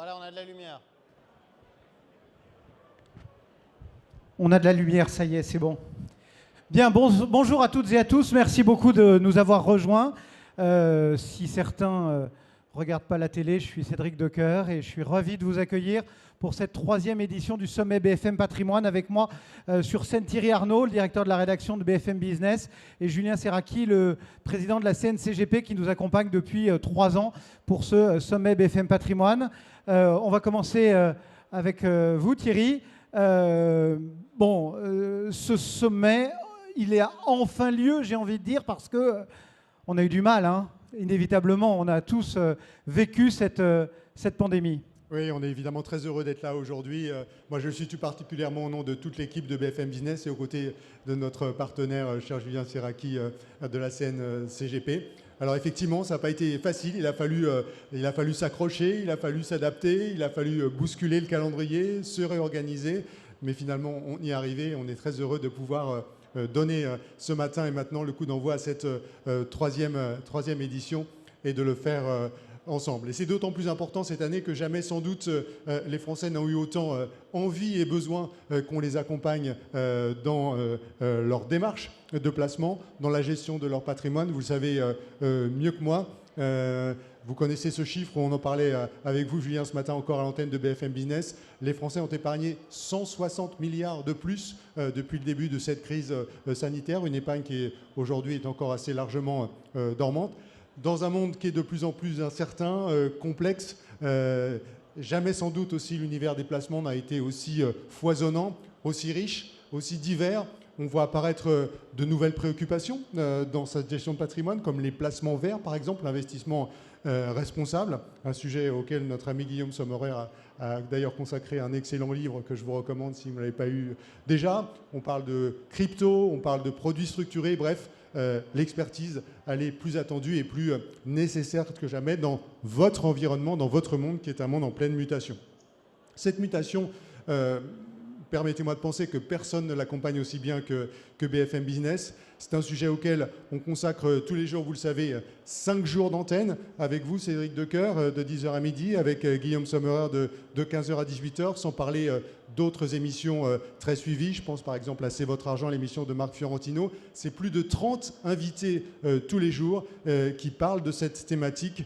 Voilà, on a de la lumière. On a de la lumière, ça y est, c'est bon. Bien, bonjour à toutes et à tous. Merci beaucoup de nous avoir rejoints. Si certains ne regardent pas la télé, je suis Cédric Decoeur et je suis ravi de vous accueillir pour cette 3e édition du sommet BFM Patrimoine. Avec moi sur scène Thierry Arnaud, le directeur de la rédaction de BFM Business, et Julien Serraki, le président de la CNCGP, qui nous accompagne depuis 3 ans pour ce sommet BFM Patrimoine. On va commencer avec vous, Thierry. Ce sommet, il a enfin lieu, j'ai envie de dire, parce qu'on a eu du mal, hein. Inévitablement. On a tous vécu cette pandémie. Oui, on est évidemment très heureux d'être là aujourd'hui. Moi, je le suis tout particulièrement au nom de toute l'équipe de BFM Business et aux côtés de notre partenaire, cher Julien Serraki, de la CNCGP. Alors effectivement, ça n'a pas été facile. Il a fallu s'accrocher, il a fallu s'adapter, il a fallu bousculer le calendrier, se réorganiser. Mais finalement, on y est arrivé. On est très heureux de pouvoir donner ce matin et maintenant le coup d'envoi à cette troisième édition et de le faire ensemble. Et c'est d'autant plus important cette année que jamais, sans doute, les Français n'ont eu autant envie et besoin qu'on les accompagne dans leur démarche de placement, dans la gestion de leur patrimoine. Vous le savez mieux que moi. Vous connaissez ce chiffre, on en parlait avec vous, Julien, ce matin encore à l'antenne de BFM Business. Les Français ont épargné 160 milliards de plus depuis le début de cette crise sanitaire, une épargne qui aujourd'hui est encore assez largement dormante. Dans un monde qui est de plus en plus incertain, complexe, jamais sans doute aussi l'univers des placements n'a été aussi foisonnant, aussi riche, aussi divers. On voit apparaître de nouvelles préoccupations dans cette gestion de patrimoine, comme les placements verts, par exemple, l'investissement responsable, un sujet auquel notre ami Guillaume Sommerer a d'ailleurs consacré un excellent livre que je vous recommande si vous ne l'avez pas eu déjà. On parle de crypto, on parle de produits structurés, bref, l'expertise, elle est plus attendue et plus nécessaire que jamais dans votre environnement, dans votre monde qui est un monde en pleine mutation. Cette mutation, permettez-moi de penser que personne ne l'accompagne aussi bien que BFM Business. C'est un sujet auquel on consacre tous les jours, vous le savez, 5 jours d'antenne avec vous, Cédric Decoeur, de 10h à midi, avec Guillaume Sommerer de 15h à 18h, sans parler d'autres émissions très suivies. Je pense par exemple à C'est votre argent, l'émission de Marc Fiorentino. C'est plus de 30 invités tous les jours qui parlent de cette thématique,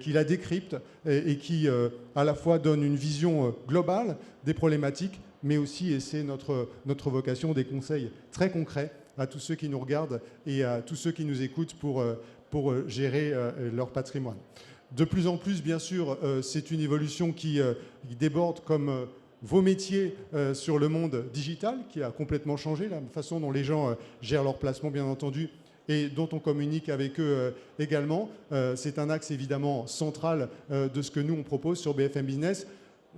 qui la décryptent et qui à la fois donnent une vision globale des problématiques, mais aussi, et c'est notre vocation, des conseils très concrets à tous ceux qui nous regardent et à tous ceux qui nous écoutent pour gérer leur patrimoine. De plus en plus, bien sûr, c'est une évolution qui déborde comme vos métiers sur le monde digital, qui a complètement changé la façon dont les gens gèrent leur placement, bien entendu, et dont on communique avec eux également. C'est un axe évidemment central de ce que nous, on propose sur BFM Business.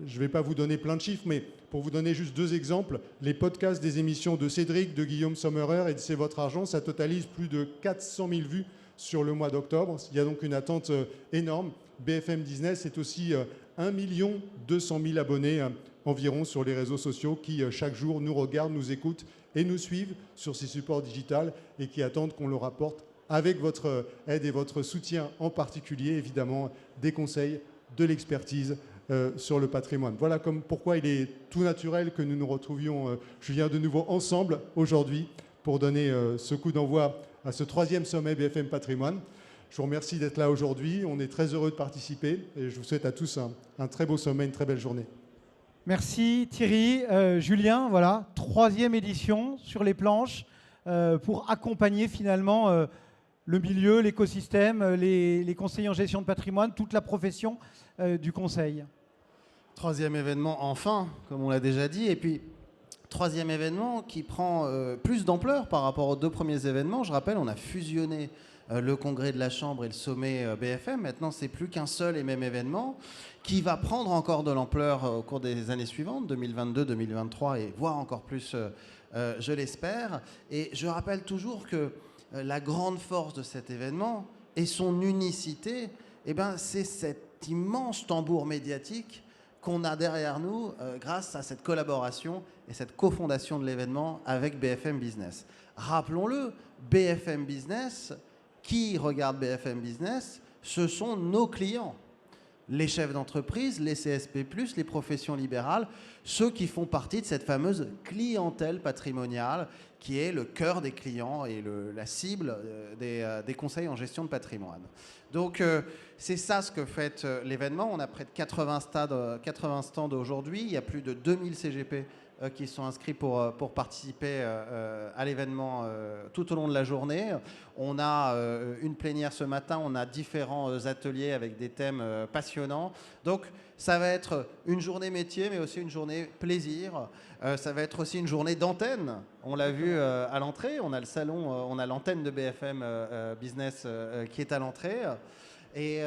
Je ne vais pas vous donner plein de chiffres, mais pour vous donner juste 2 exemples, les podcasts des émissions de Cédric, de Guillaume Sommerer et de C'est votre argent, ça totalise plus de 400 000 vues sur le mois d'octobre. Il y a donc une attente énorme. BFM Business est aussi 1 200 000 abonnés environ sur les réseaux sociaux qui, chaque jour, nous regardent, nous écoutent et nous suivent sur ces supports digitaux et qui attendent qu'on leur apporte, avec votre aide et votre soutien en particulier, évidemment, des conseils, de l'expertise sur le patrimoine. Voilà pourquoi il est tout naturel que nous nous retrouvions, Julien, de nouveau ensemble aujourd'hui pour donner ce coup d'envoi à ce 3e sommet BFM Patrimoine. Je vous remercie d'être là aujourd'hui. On est très heureux de participer et je vous souhaite à tous un très beau sommet, une très belle journée. Merci Thierry. Julien, voilà, 3e édition sur les planches pour accompagner finalement le milieu, l'écosystème, les conseillers en gestion de patrimoine, toute la profession du conseil. 3e événement, enfin, comme on l'a déjà dit. Et puis, 3e événement qui prend plus d'ampleur par rapport aux 2 premiers événements. Je rappelle, on a fusionné le congrès de la Chambre et le sommet BFM. Maintenant, c'est plus qu'un seul et même événement qui va prendre encore de l'ampleur au cours des années suivantes, 2022, 2023 et voire encore plus, je l'espère. Et je rappelle toujours que la grande force de cet événement et son unicité, eh ben, c'est cet immense tambour médiatique qu'on a derrière nous grâce à cette collaboration et cette cofondation de l'événement avec BFM Business. Rappelons-le, BFM Business, qui regarde BFM Business, ce sont nos clients. les chefs d'entreprise, les CSP+, les professions libérales, ceux qui font partie de cette fameuse clientèle patrimoniale qui est le cœur des clients et la cible des conseils en gestion de patrimoine. Donc c'est ça ce que fait l'événement. On a près de 80 stands aujourd'hui. Il y a plus de 2000 CGP qui sont inscrits pour participer à l'événement tout au long de la journée. On a une plénière ce matin, on a différents ateliers avec des thèmes passionnants. Donc ça va être une journée métier, mais aussi une journée plaisir. Ça va être aussi une journée d'antenne. On l'a vu à l'entrée, on a le salon, on a l'antenne de BFM Business qui est à l'entrée. Et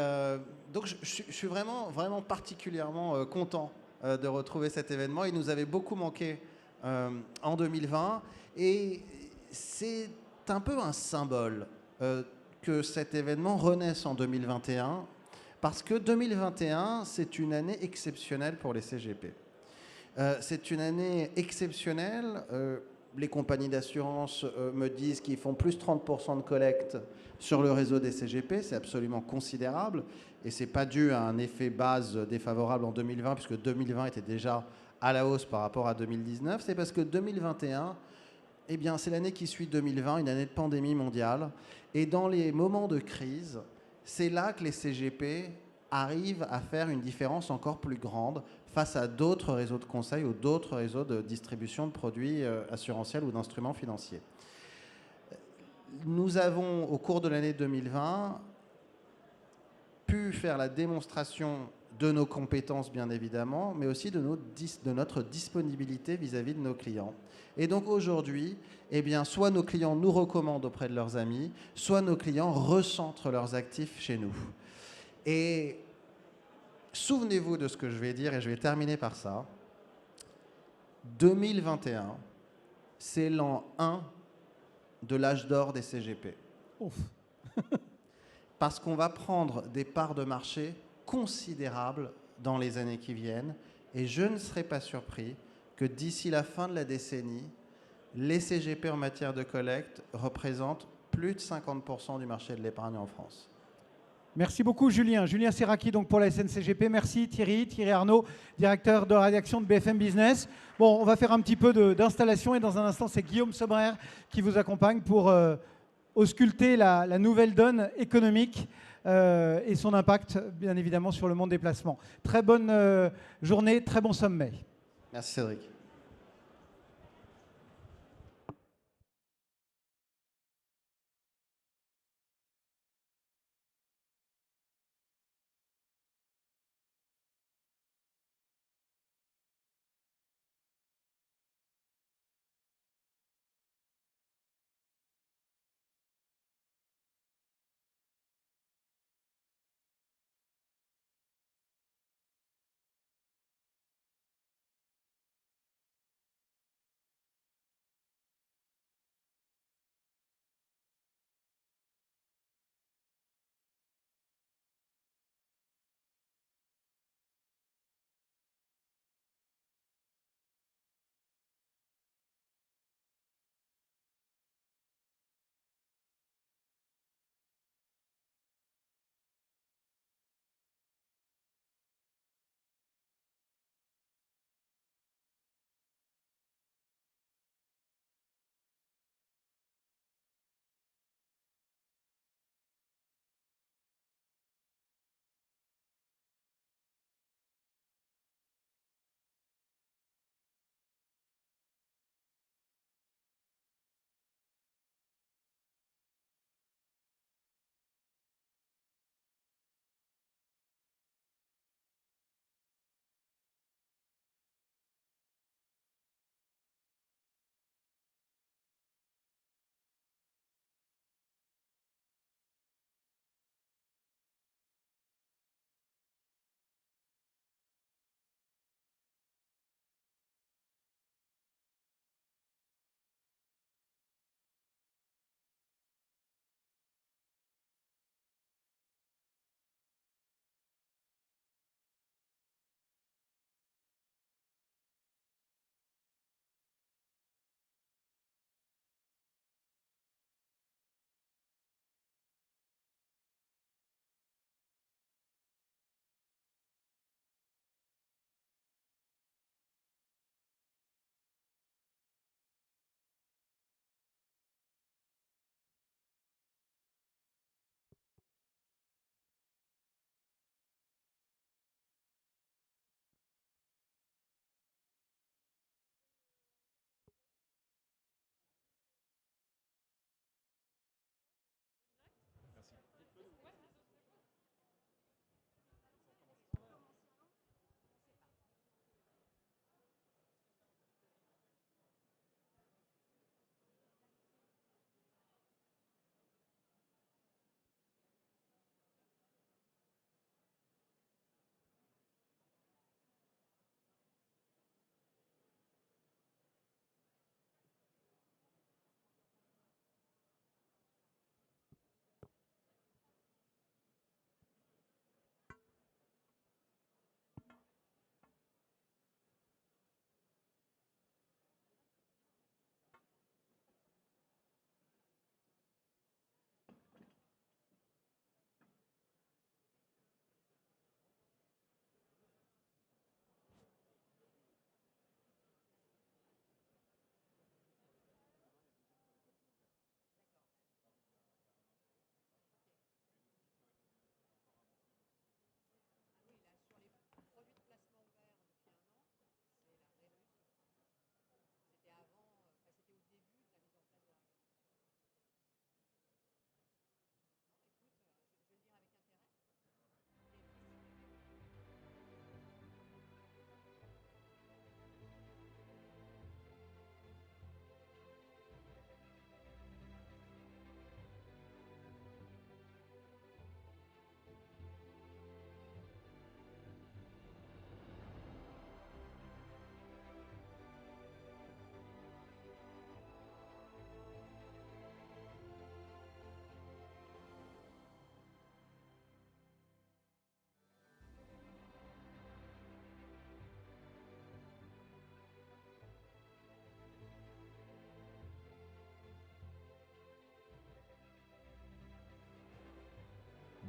donc je suis vraiment, vraiment particulièrement content de retrouver cet événement. Il nous avait beaucoup manqué en 2020 et c'est un peu un symbole que cet événement renaisse en 2021 parce que 2021 c'est une année exceptionnelle pour les CGP. C'est une année exceptionnelle. Les compagnies d'assurance me disent qu'ils font plus 30% de collecte sur le réseau des CGP. C'est absolument considérable. Et ce n'est pas dû à un effet base défavorable en 2020, puisque 2020 était déjà à la hausse par rapport à 2019. C'est parce que 2021, eh bien, c'est l'année qui suit 2020, une année de pandémie mondiale. Et dans les moments de crise, c'est là que les CGP arrivent à faire une différence encore plus grande face à d'autres réseaux de conseil ou d'autres réseaux de distribution de produits assurantiels ou d'instruments financiers. Nous avons, au cours de l'année 2020, pu faire la démonstration de nos compétences, bien évidemment, mais aussi de notre disponibilité vis-à-vis de nos clients. Et donc aujourd'hui, eh bien, soit nos clients nous recommandent auprès de leurs amis, soit nos clients recentrent leurs actifs chez nous. Et souvenez-vous de ce que je vais dire, et je vais terminer par ça. 2021, c'est l'an 1 de l'âge d'or des CGP. Ouf. Parce qu'on va prendre des parts de marché considérables dans les années qui viennent. Et je ne serais pas surpris que d'ici la fin de la décennie, les CGP en matière de collecte représentent plus de 50% du marché de l'épargne en France. Merci beaucoup Julien. Julien Serraki donc pour la SNCGP. Merci Thierry Arnaud, directeur de la rédaction de BFM Business. Bon, on va faire un petit peu d'installation et dans un instant, c'est Guillaume Sommerer qui vous accompagne pour ausculter la nouvelle donne économique et son impact, bien évidemment, sur le monde des placements. Très bonne journée, très bon sommet. Merci Cédric.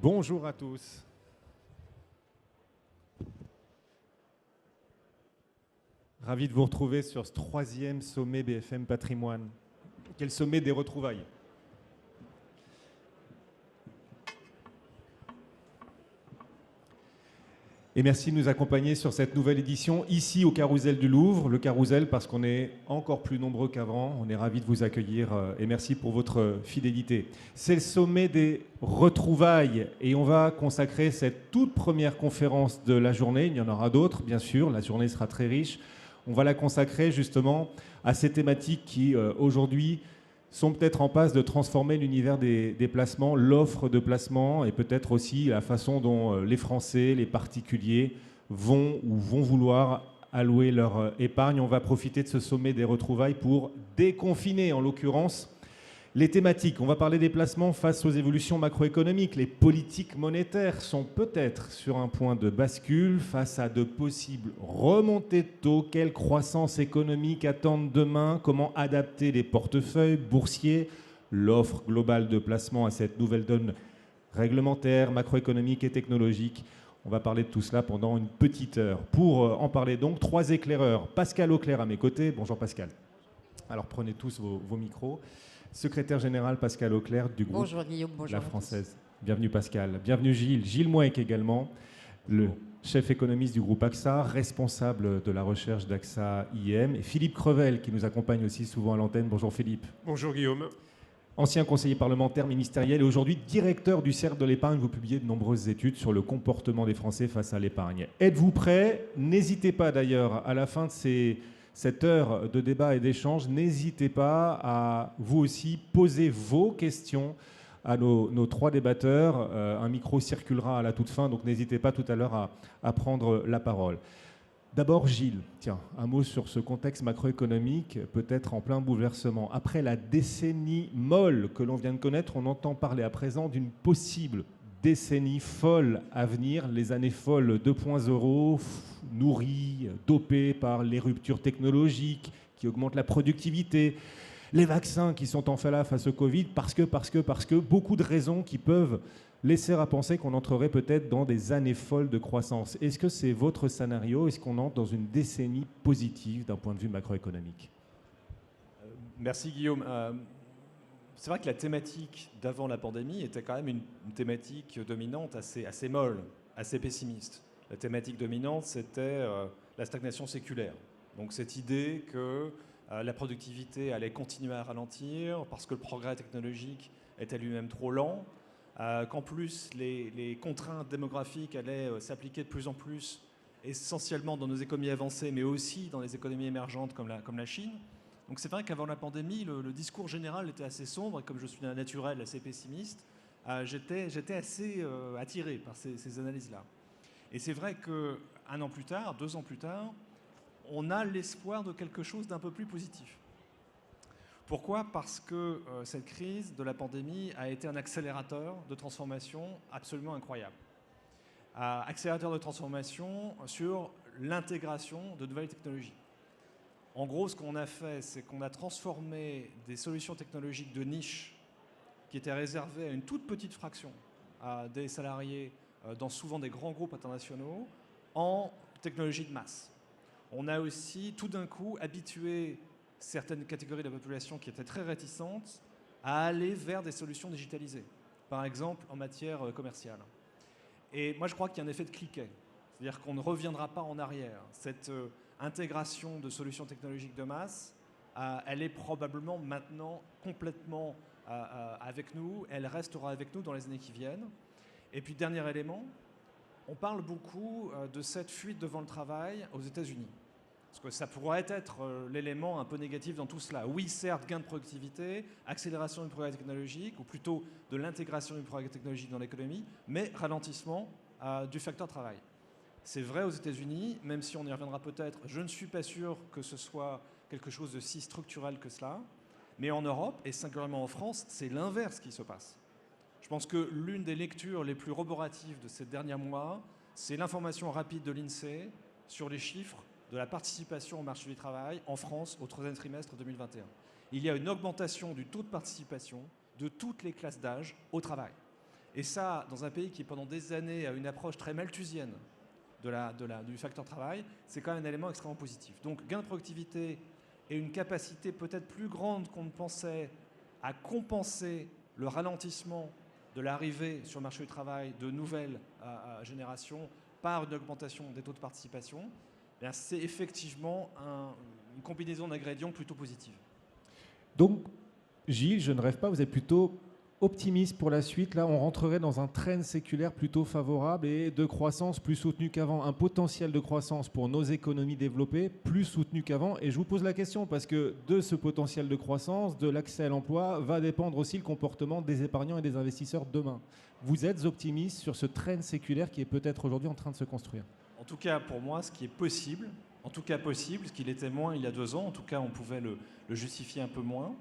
Bonjour à tous. Ravi de vous retrouver sur ce 3e sommet BFM Patrimoine. Quel sommet des retrouvailles. Et merci de nous accompagner sur cette nouvelle édition, ici au Carrousel du Louvre. Le Carrousel parce qu'on est encore plus nombreux qu'avant. On est ravis de vous accueillir et merci pour votre fidélité. C'est le sommet des retrouvailles et on va consacrer cette toute première conférence de la journée. Il y en aura d'autres, bien sûr. La journée sera très riche. On va la consacrer justement à ces thématiques qui, aujourd'hui, sont peut-être en passe de transformer l'univers des placements, l'offre de placement et peut-être aussi la façon dont les Français, les particuliers vont vouloir allouer leur épargne. On va profiter de ce sommet des retrouvailles pour déconfiner, en l'occurrence, les thématiques. On va parler des placements face aux évolutions macroéconomiques. Les politiques monétaires sont peut-être sur un point de bascule face à de possibles remontées de taux. Quelle croissance économique attendre demain? Comment adapter les portefeuilles boursiers? L'offre globale de placement à cette nouvelle donne réglementaire, macroéconomique et technologique. On va parler de tout cela pendant une petite heure. Pour en parler donc, 3 éclaireurs. Pascal Auclair à mes côtés. Bonjour Pascal. Alors prenez tous vos micros. Secrétaire général Pascal Auclair du groupe bonjour, Guillaume, bonjour La Française. Bienvenue Pascal. Bienvenue Gilles. Gilles Mouek également, le chef économiste du groupe AXA, responsable de la recherche d'AXA IM. Et Philippe Crevel qui nous accompagne aussi souvent à l'antenne. Bonjour Philippe. Bonjour Guillaume. Ancien conseiller parlementaire ministériel et aujourd'hui directeur du Cercle de l'épargne. Vous publiez de nombreuses études sur le comportement des Français face à l'épargne. Êtes-vous prêts? N'hésitez pas d'ailleurs à la fin de cette heure de débat et d'échange, n'hésitez pas à vous aussi poser vos questions à nos 3 débatteurs. Un micro circulera à la toute fin, donc n'hésitez pas tout à l'heure à prendre la parole. D'abord Gilles, tiens, un mot sur ce contexte macroéconomique, peut-être en plein bouleversement. Après la décennie molle que l'on vient de connaître, on entend parler à présent d'une possible décennie folle à venir, les années folles 2.0, nourries, dopées par les ruptures technologiques qui augmentent la productivité, les vaccins qui sont en fait là face au Covid, parce que beaucoup de raisons qui peuvent laisser à penser qu'on entrerait peut-être dans des années folles de croissance. Est-ce que c'est votre scénario? Est-ce qu'on entre dans une décennie positive d'un point de vue macroéconomique? Merci Guillaume. C'est vrai que la thématique d'avant la pandémie était quand même une thématique dominante assez molle, assez pessimiste. La thématique dominante, c'était la stagnation séculaire. Donc cette idée que la productivité allait continuer à ralentir parce que le progrès technologique était lui-même trop lent, qu'en plus les contraintes démographiques allaient s'appliquer de plus en plus, essentiellement dans nos économies avancées, mais aussi dans les économies émergentes comme la Chine. Donc c'est vrai qu'avant la pandémie, le discours général était assez sombre, et comme je suis d'un naturel assez pessimiste, j'étais assez attiré par ces analyses-là. Et c'est vrai qu'un an plus tard, 2 ans plus tard, on a l'espoir de quelque chose d'un peu plus positif. Pourquoi? Parce que cette crise de la pandémie a été un accélérateur de transformation absolument incroyable. Accélérateur de transformation sur l'intégration de nouvelles technologies. En gros, ce qu'on a fait, c'est qu'on a transformé des solutions technologiques de niche qui étaient réservées à une toute petite fraction des salariés dans souvent des grands groupes internationaux en technologies de masse. On a aussi tout d'un coup habitué certaines catégories de la population qui étaient très réticentes à aller vers des solutions digitalisées, par exemple en matière commerciale. Et moi, je crois qu'il y a un effet de cliquet, c'est-à-dire qu'on ne reviendra pas en arrière. Cette intégration de solutions technologiques de masse, elle est probablement maintenant complètement avec nous, elle restera avec nous dans les années qui viennent. Et puis, dernier élément, on parle beaucoup de cette fuite devant le travail aux États-Unis. Parce que ça pourrait être l'élément un peu négatif dans tout cela. Oui, certes, gain de productivité, accélération du progrès technologique, ou plutôt de l'intégration du progrès technologique dans l'économie, mais ralentissement du facteur travail. C'est vrai aux États-Unis, même si on y reviendra peut-être, je ne suis pas sûr que ce soit quelque chose de si structurel que cela. Mais en Europe, et singulièrement en France, c'est l'inverse qui se passe. Je pense que l'une des lectures les plus roboratives de ces derniers mois, c'est l'information rapide de l'INSEE sur les chiffres de la participation au marché du travail en France au 3e trimestre 2021. Il y a une augmentation du taux de participation de toutes les classes d'âge au travail. Et ça, dans un pays qui pendant des années a une approche très malthusienne du facteur travail, c'est quand même un élément extrêmement positif. Donc gain de productivité et une capacité peut-être plus grande qu'on ne pensait à compenser le ralentissement de l'arrivée sur le marché du travail de nouvelles générations par une augmentation des taux de participation, c'est effectivement une combinaison d'ingrédients plutôt positive. Donc, Gilles, je ne rêve pas, vous êtes plutôt optimiste pour la suite. Là, on rentrerait dans un trend séculaire plutôt favorable et de croissance plus soutenue qu'avant. Un potentiel de croissance pour nos économies développées plus soutenu qu'avant. Et je vous pose la question parce que de ce potentiel de croissance, de l'accès à l'emploi, va dépendre aussi le comportement des épargnants et des investisseurs demain. Vous êtes optimiste sur ce trend séculaire qui est peut-être aujourd'hui en train de se construire? En tout cas, pour moi, ce qui est possible, ce qu'il était moins il y a 2 ans, en tout cas, on pouvait le justifier un peu moins,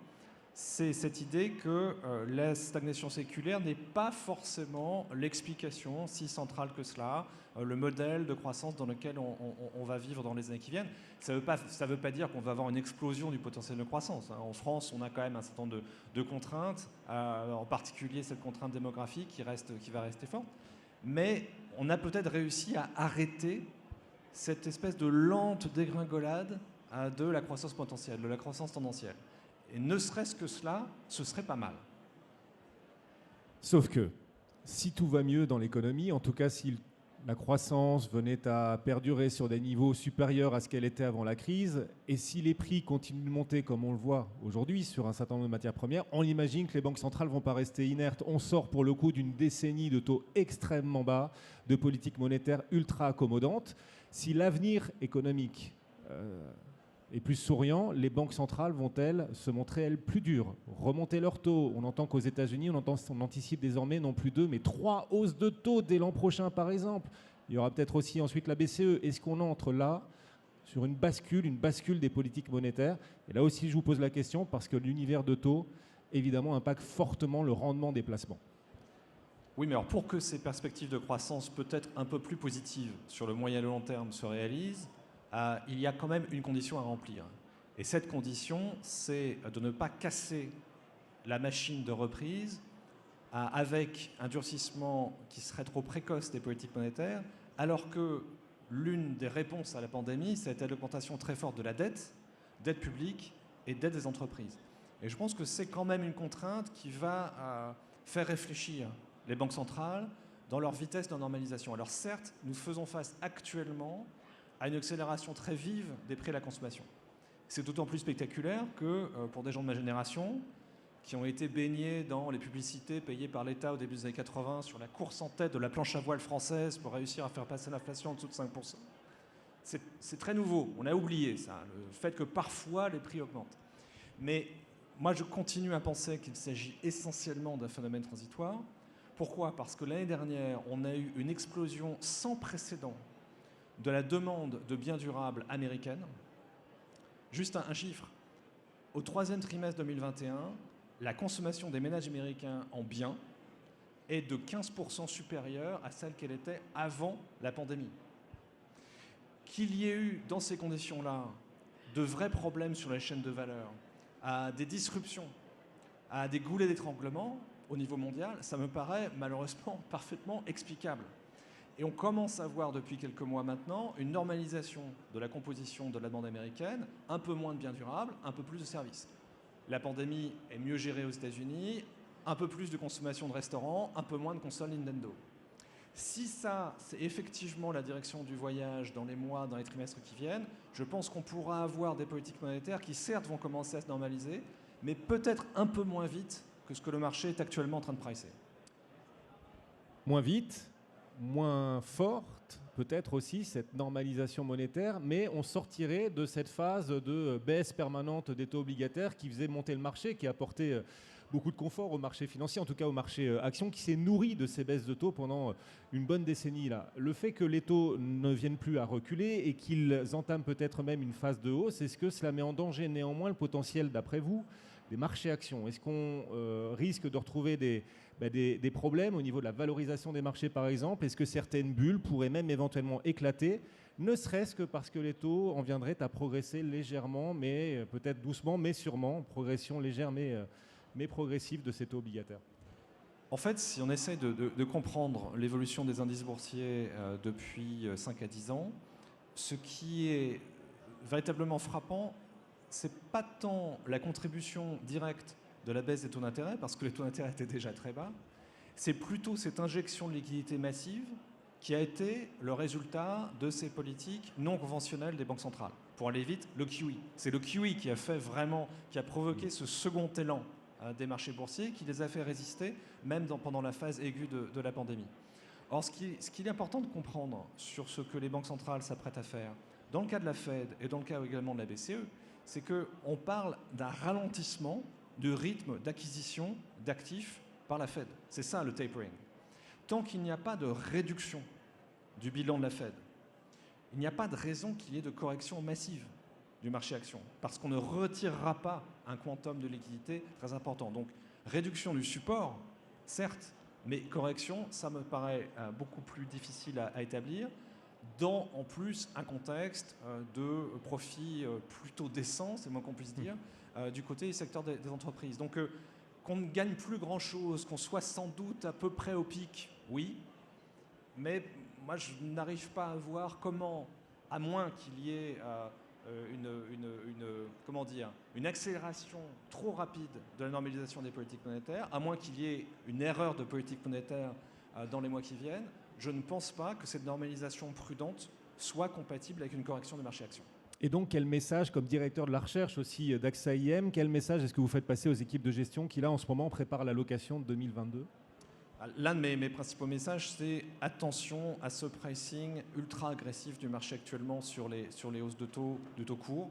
c'est cette idée que la stagnation séculaire n'est pas forcément l'explication si centrale que cela, le modèle de croissance dans lequel on va vivre dans les années qui viennent. Ça ne veut pas dire qu'on va avoir une explosion du potentiel de croissance. En France, on a quand même un certain nombre de contraintes, en particulier cette contrainte démographique qui va rester forte. Mais on a peut-être réussi à arrêter cette espèce de lente dégringolade de la croissance potentielle, de la croissance tendancielle. Et ne serait-ce que cela, ce serait pas mal. Sauf que, si tout va mieux dans l'économie, en tout cas si la croissance venait à perdurer sur des niveaux supérieurs à ce qu'elle était avant la crise, et si les prix continuent de monter comme on le voit aujourd'hui sur un certain nombre de matières premières, on imagine que les banques centrales ne vont pas rester inertes. On sort pour le coup d'une décennie de taux extrêmement bas, de politique monétaire ultra accommodante. Si l'avenir économique et plus souriant, les banques centrales vont-elles se montrer, elles, plus dures, remonter leurs taux? On entend qu'aux États-Unis, on anticipe désormais non plus 2, mais 3 hausses de taux dès l'an prochain, par exemple. Il y aura peut-être aussi ensuite la BCE. Est-ce qu'on entre là sur une bascule des politiques monétaires? Et là aussi, je vous pose la question, parce que l'univers de taux, évidemment, impacte fortement le rendement des placements. Oui, mais alors pour que ces perspectives de croissance peut-être un peu plus positives sur le moyen et le long terme se réalisent, il y a quand même une condition à remplir. Et cette condition, c'est de ne pas casser la machine de reprise avec un durcissement qui serait trop précoce des politiques monétaires, alors que l'une des réponses à la pandémie, ça a été l'augmentation très forte de la dette publique et dette des entreprises. Et je pense que c'est quand même une contrainte qui va faire réfléchir les banques centrales dans leur vitesse de normalisation. Alors certes, nous faisons face actuellement à une accélération très vive des prix à la consommation. C'est d'autant plus spectaculaire que pour des gens de ma génération, qui ont été baignés dans les publicités payées par l'État au début des années 80 sur la course en tête de la planche à voile française pour réussir à faire passer l'inflation en dessous de 5%. C'est très nouveau, on a oublié ça, le fait que parfois les prix augmentent. Mais moi je continue à penser qu'il s'agit essentiellement d'un phénomène transitoire. Pourquoi? Parce que l'année dernière, on a eu une explosion sans précédent de la demande de biens durables américaine. Juste un chiffre. Au 3e trimestre 2021, la consommation des ménages américains en biens est de 15% supérieure à celle qu'elle était avant la pandémie. Qu'il y ait eu, dans ces conditions-là, de vrais problèmes sur les chaînes de valeur, des disruptions, des goulets d'étranglement au niveau mondial, ça me paraît malheureusement parfaitement explicable. Et on commence à voir depuis quelques mois maintenant une normalisation de la composition de la demande américaine, un peu moins de biens durables, un peu plus de services. La pandémie est mieux gérée aux États-Unis, un peu plus de consommation de restaurants, un peu moins de consoles Nintendo. Si ça, c'est effectivement la direction du voyage dans les mois, dans les trimestres qui viennent, je pense qu'on pourra avoir des politiques monétaires qui certes vont commencer à se normaliser, mais peut-être un peu moins vite que ce que le marché est actuellement en train de pricer. Moins vite, moins forte, peut-être aussi cette normalisation monétaire, mais on sortirait de cette phase de baisse permanente des taux obligataires qui faisait monter le marché, qui apportait beaucoup de confort au marché financier, en tout cas au marché action, qui s'est nourri de ces baisses de taux pendant une bonne décennie là. Le fait que les taux ne viennent plus à reculer et qu'ils entament peut-être même une phase de hausse, est-ce que cela met en danger néanmoins le potentiel, d'après vous, des marchés actions? Est-ce qu'on risque de retrouver des problèmes au niveau de la valorisation des marchés, par exemple? Est-ce que certaines bulles pourraient même éventuellement éclater, ne serait-ce que parce que les taux en viendraient à progresser légèrement, mais peut-être doucement, mais sûrement, progression légère mais progressive de ces taux obligataires? En fait, si on essaie de comprendre l'évolution des indices boursiers depuis 5 à 10 ans, ce qui est véritablement frappant, c'est pas tant la contribution directe de la baisse des taux d'intérêt, parce que les taux d'intérêt étaient déjà très bas, c'est plutôt cette injection de liquidité massive qui a été le résultat de ces politiques non conventionnelles des banques centrales. Pour aller vite, le QE. C'est le QE qui a provoqué ce second élan des marchés boursiers, qui les a fait résister, même pendant la phase aiguë de la pandémie. Or, ce qu'il est important de comprendre sur ce que les banques centrales s'apprêtent à faire, dans le cas de la Fed et dans le cas également de la BCE, c'est qu'on parle d'un ralentissement du rythme d'acquisition d'actifs par la Fed. C'est ça le tapering. Tant qu'il n'y a pas de réduction du bilan de la Fed, il n'y a pas de raison qu'il y ait de correction massive du marché action, parce qu'on ne retirera pas un quantum de liquidité très important. Donc, réduction du support, certes, mais correction, ça me paraît beaucoup plus difficile à établir, dans, en plus, un contexte de profit plutôt décent, c'est le moins qu'on puisse dire, du côté du secteur des entreprises. Donc, qu'on ne gagne plus grand-chose, qu'on soit sans doute à peu près au pic, oui, mais moi, je n'arrive pas à voir comment, à moins qu'il y ait une accélération trop rapide de la normalisation des politiques monétaires, à moins qu'il y ait une erreur de politique monétaire dans les mois qui viennent, je ne pense pas que cette normalisation prudente soit compatible avec une correction du marché action. Et donc, quel message, comme directeur de la recherche aussi d'AXA IM, quel message est-ce que vous faites passer aux équipes de gestion qui, là, en ce moment, préparent l'allocation de 2022 ? L'un de mes principaux messages, c'est attention à ce pricing ultra agressif du marché actuellement sur les hausses de taux court.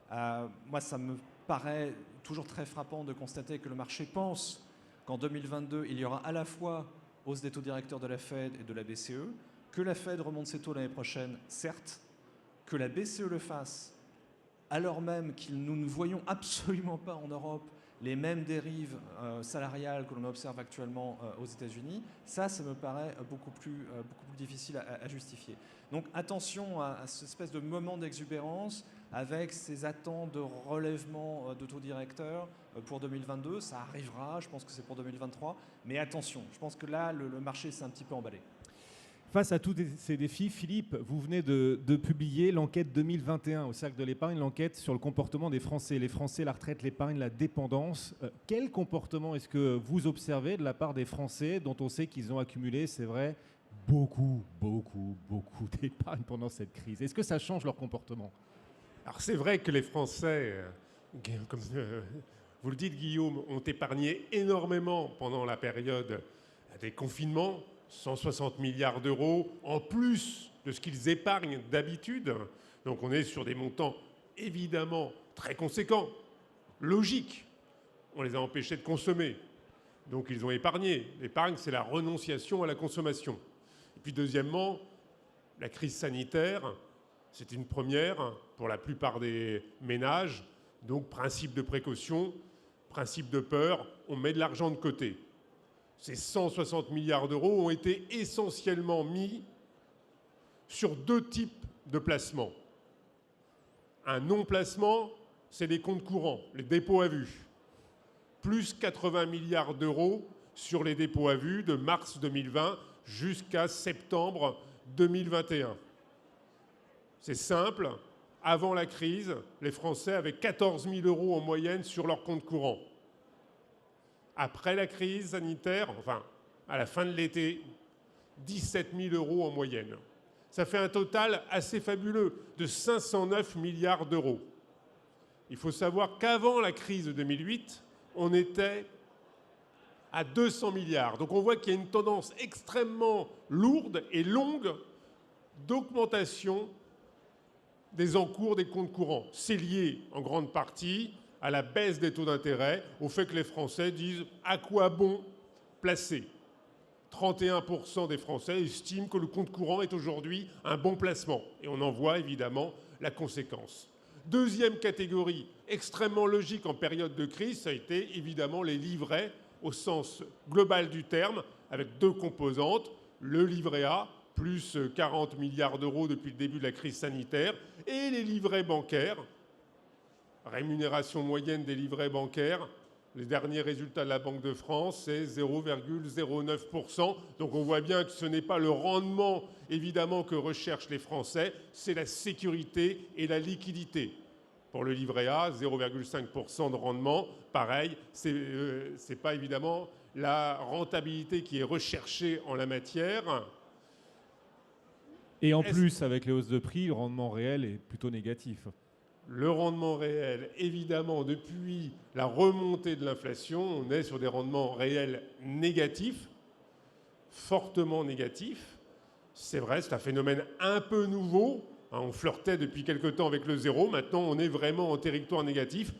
Moi, ça me paraît toujours très frappant de constater que le marché pense qu'en 2022, il y aura à la fois hausse des taux directeurs de la Fed et de la BCE, que la Fed remonte ses taux l'année prochaine, certes, que la BCE le fasse, alors même que nous ne voyons absolument pas en Europe les mêmes dérives salariales que l'on observe actuellement aux États-Unis, ça me paraît beaucoup plus difficile à justifier. Donc attention à cette espèce de moment d'exubérance avec ces attentes de relèvement de taux directeurs pour 2022. Ça arrivera, je pense que c'est pour 2023, mais attention, je pense que là, le marché s'est un petit peu emballé. Face à tous ces défis, Philippe, vous venez de publier l'enquête 2021 au Cercle de l'épargne, l'enquête sur le comportement des Français. Les Français, la retraite, l'épargne, la dépendance. Quel comportement est-ce que vous observez de la part des Français dont on sait qu'ils ont accumulé, c'est vrai, beaucoup d'épargne pendant cette crise? Est-ce que ça change leur comportement? Alors c'est vrai que les Français, comme vous le dites Guillaume, ont épargné énormément pendant la période des confinements. 160 milliards d'euros en plus de ce qu'ils épargnent d'habitude. Donc on est sur des montants évidemment très conséquents, logiques. On les a empêchés de consommer. Donc ils ont épargné. L'épargne, c'est la renonciation à la consommation. Et puis deuxièmement, la crise sanitaire, c'est une première pour la plupart des ménages. Donc principe de précaution, principe de peur, on met de l'argent de côté. Ces 160 milliards d'euros ont été essentiellement mis sur deux types de placements. Un non-placement, c'est les comptes courants, les dépôts à vue. Plus 80 milliards d'euros sur les dépôts à vue de mars 2020 jusqu'à septembre 2021. C'est simple, avant la crise, les Français avaient 14 000 euros en moyenne sur leur compte courant. Après la crise sanitaire, enfin, à la fin de l'été, 17 000 euros en moyenne. Ça fait un total assez fabuleux de 509 milliards d'euros. Il faut savoir qu'avant la crise de 2008, on était à 200 milliards. Donc on voit qu'il y a une tendance extrêmement lourde et longue d'augmentation des encours des comptes courants. C'est lié en grande partie à la baisse des taux d'intérêt, au fait que les Français disent « à quoi bon placer ?» 31% des Français estiment que le compte courant est aujourd'hui un bon placement. Et on en voit évidemment la conséquence. Deuxième catégorie, extrêmement logique en période de crise, ça a été évidemment les livrets au sens global du terme, avec deux composantes. Le livret A, plus 40 milliards d'euros depuis le début de la crise sanitaire, et les livrets bancaires. Rémunération moyenne des livrets bancaires, Les derniers résultats de la Banque de France, c'est 0,09%. Donc on voit bien que ce n'est pas le rendement, évidemment, que recherchent les Français, c'est la sécurité et la liquidité. Pour le livret A, 0,5% de rendement, pareil, c'est pas évidemment la rentabilité qui est recherchée en la matière. Et en plus, avec les hausses de prix, le rendement réel est plutôt négatif. Le rendement réel, évidemment, depuis la remontée de l'inflation, on est sur des rendements réels négatifs, fortement négatifs. C'est vrai, c'est un phénomène un peu nouveau. On flirtait depuis quelque temps avec le zéro. Maintenant, on est vraiment en territoire négatif.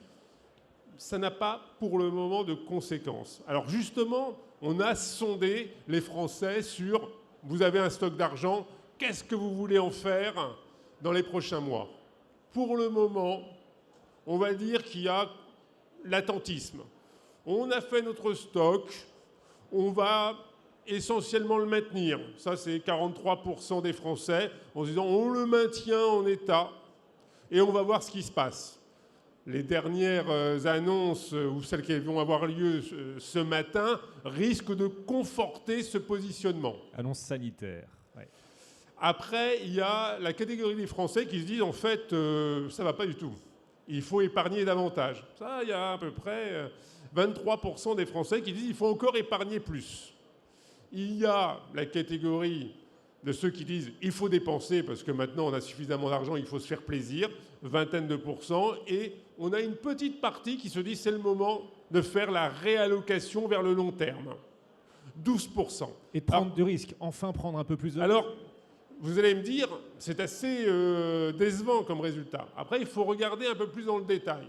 Ça n'a pas, pour le moment, de conséquences. Alors justement, on a sondé les Français sur « vous avez un stock d'argent, qu'est-ce que vous voulez en faire dans les prochains mois ?» Pour le moment, on va dire qu'il y a l'attentisme. On a fait notre stock, on va essentiellement le maintenir. Ça, c'est 43% des Français en se disant on le maintient en état et on va voir ce qui se passe. Les dernières annonces, ou celles qui vont avoir lieu ce matin, risquent de conforter ce positionnement. Annonce sanitaire. Ouais. Après, il y a la catégorie des Français qui se disent, en fait, ça ne va pas du tout. Il faut épargner davantage. Ça, il y a à peu près 23% des Français qui disent, il faut encore épargner plus. Il y a la catégorie de ceux qui disent, il faut dépenser parce que maintenant on a suffisamment d'argent, il faut se faire plaisir, vingtaine de pourcents. Et on a une petite partie qui se dit, c'est le moment de faire la réallocation vers le long terme. 12%. Et de prendre du risque, enfin prendre un peu plus de risque. Alors, vous allez me dire, c'est assez décevant comme résultat. Après, il faut regarder un peu plus dans le détail.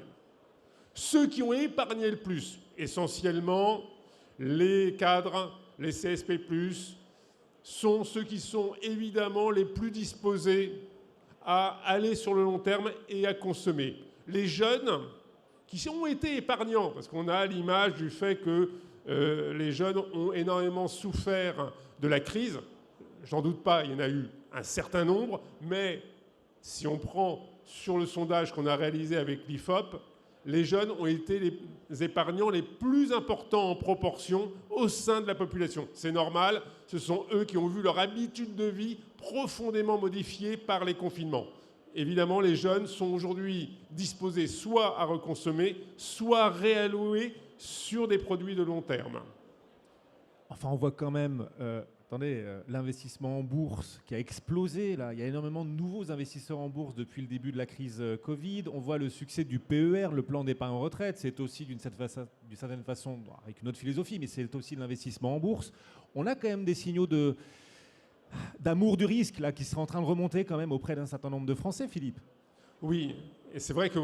Ceux qui ont épargné le plus, essentiellement les cadres, les CSP+, sont ceux qui sont évidemment les plus disposés à aller sur le long terme et à consommer. Les jeunes qui ont été épargnants, parce qu'on a l'image du fait que les jeunes ont énormément souffert de la crise. J'en doute pas, il y en a eu un certain nombre, mais si on prend sur le sondage qu'on a réalisé avec l'IFOP, les jeunes ont été les épargnants les plus importants en proportion au sein de la population. C'est normal, ce sont eux qui ont vu leur habitude de vie profondément modifiée par les confinements. Évidemment, les jeunes sont aujourd'hui disposés soit à reconsommer, soit à réallouer sur des produits de long terme. Enfin, on voit quand même, l'investissement en bourse qui a explosé. Là. Il y a énormément de nouveaux investisseurs en bourse depuis le début de la crise Covid. On voit le succès du PER, le plan d'épargne retraite. C'est aussi d'une certaine façon, avec une autre philosophie, mais c'est aussi de l'investissement en bourse. On a quand même des signaux d'amour du risque là, qui seraient en train de remonter quand même auprès d'un certain nombre de Français, Philippe. Oui, et c'est vrai que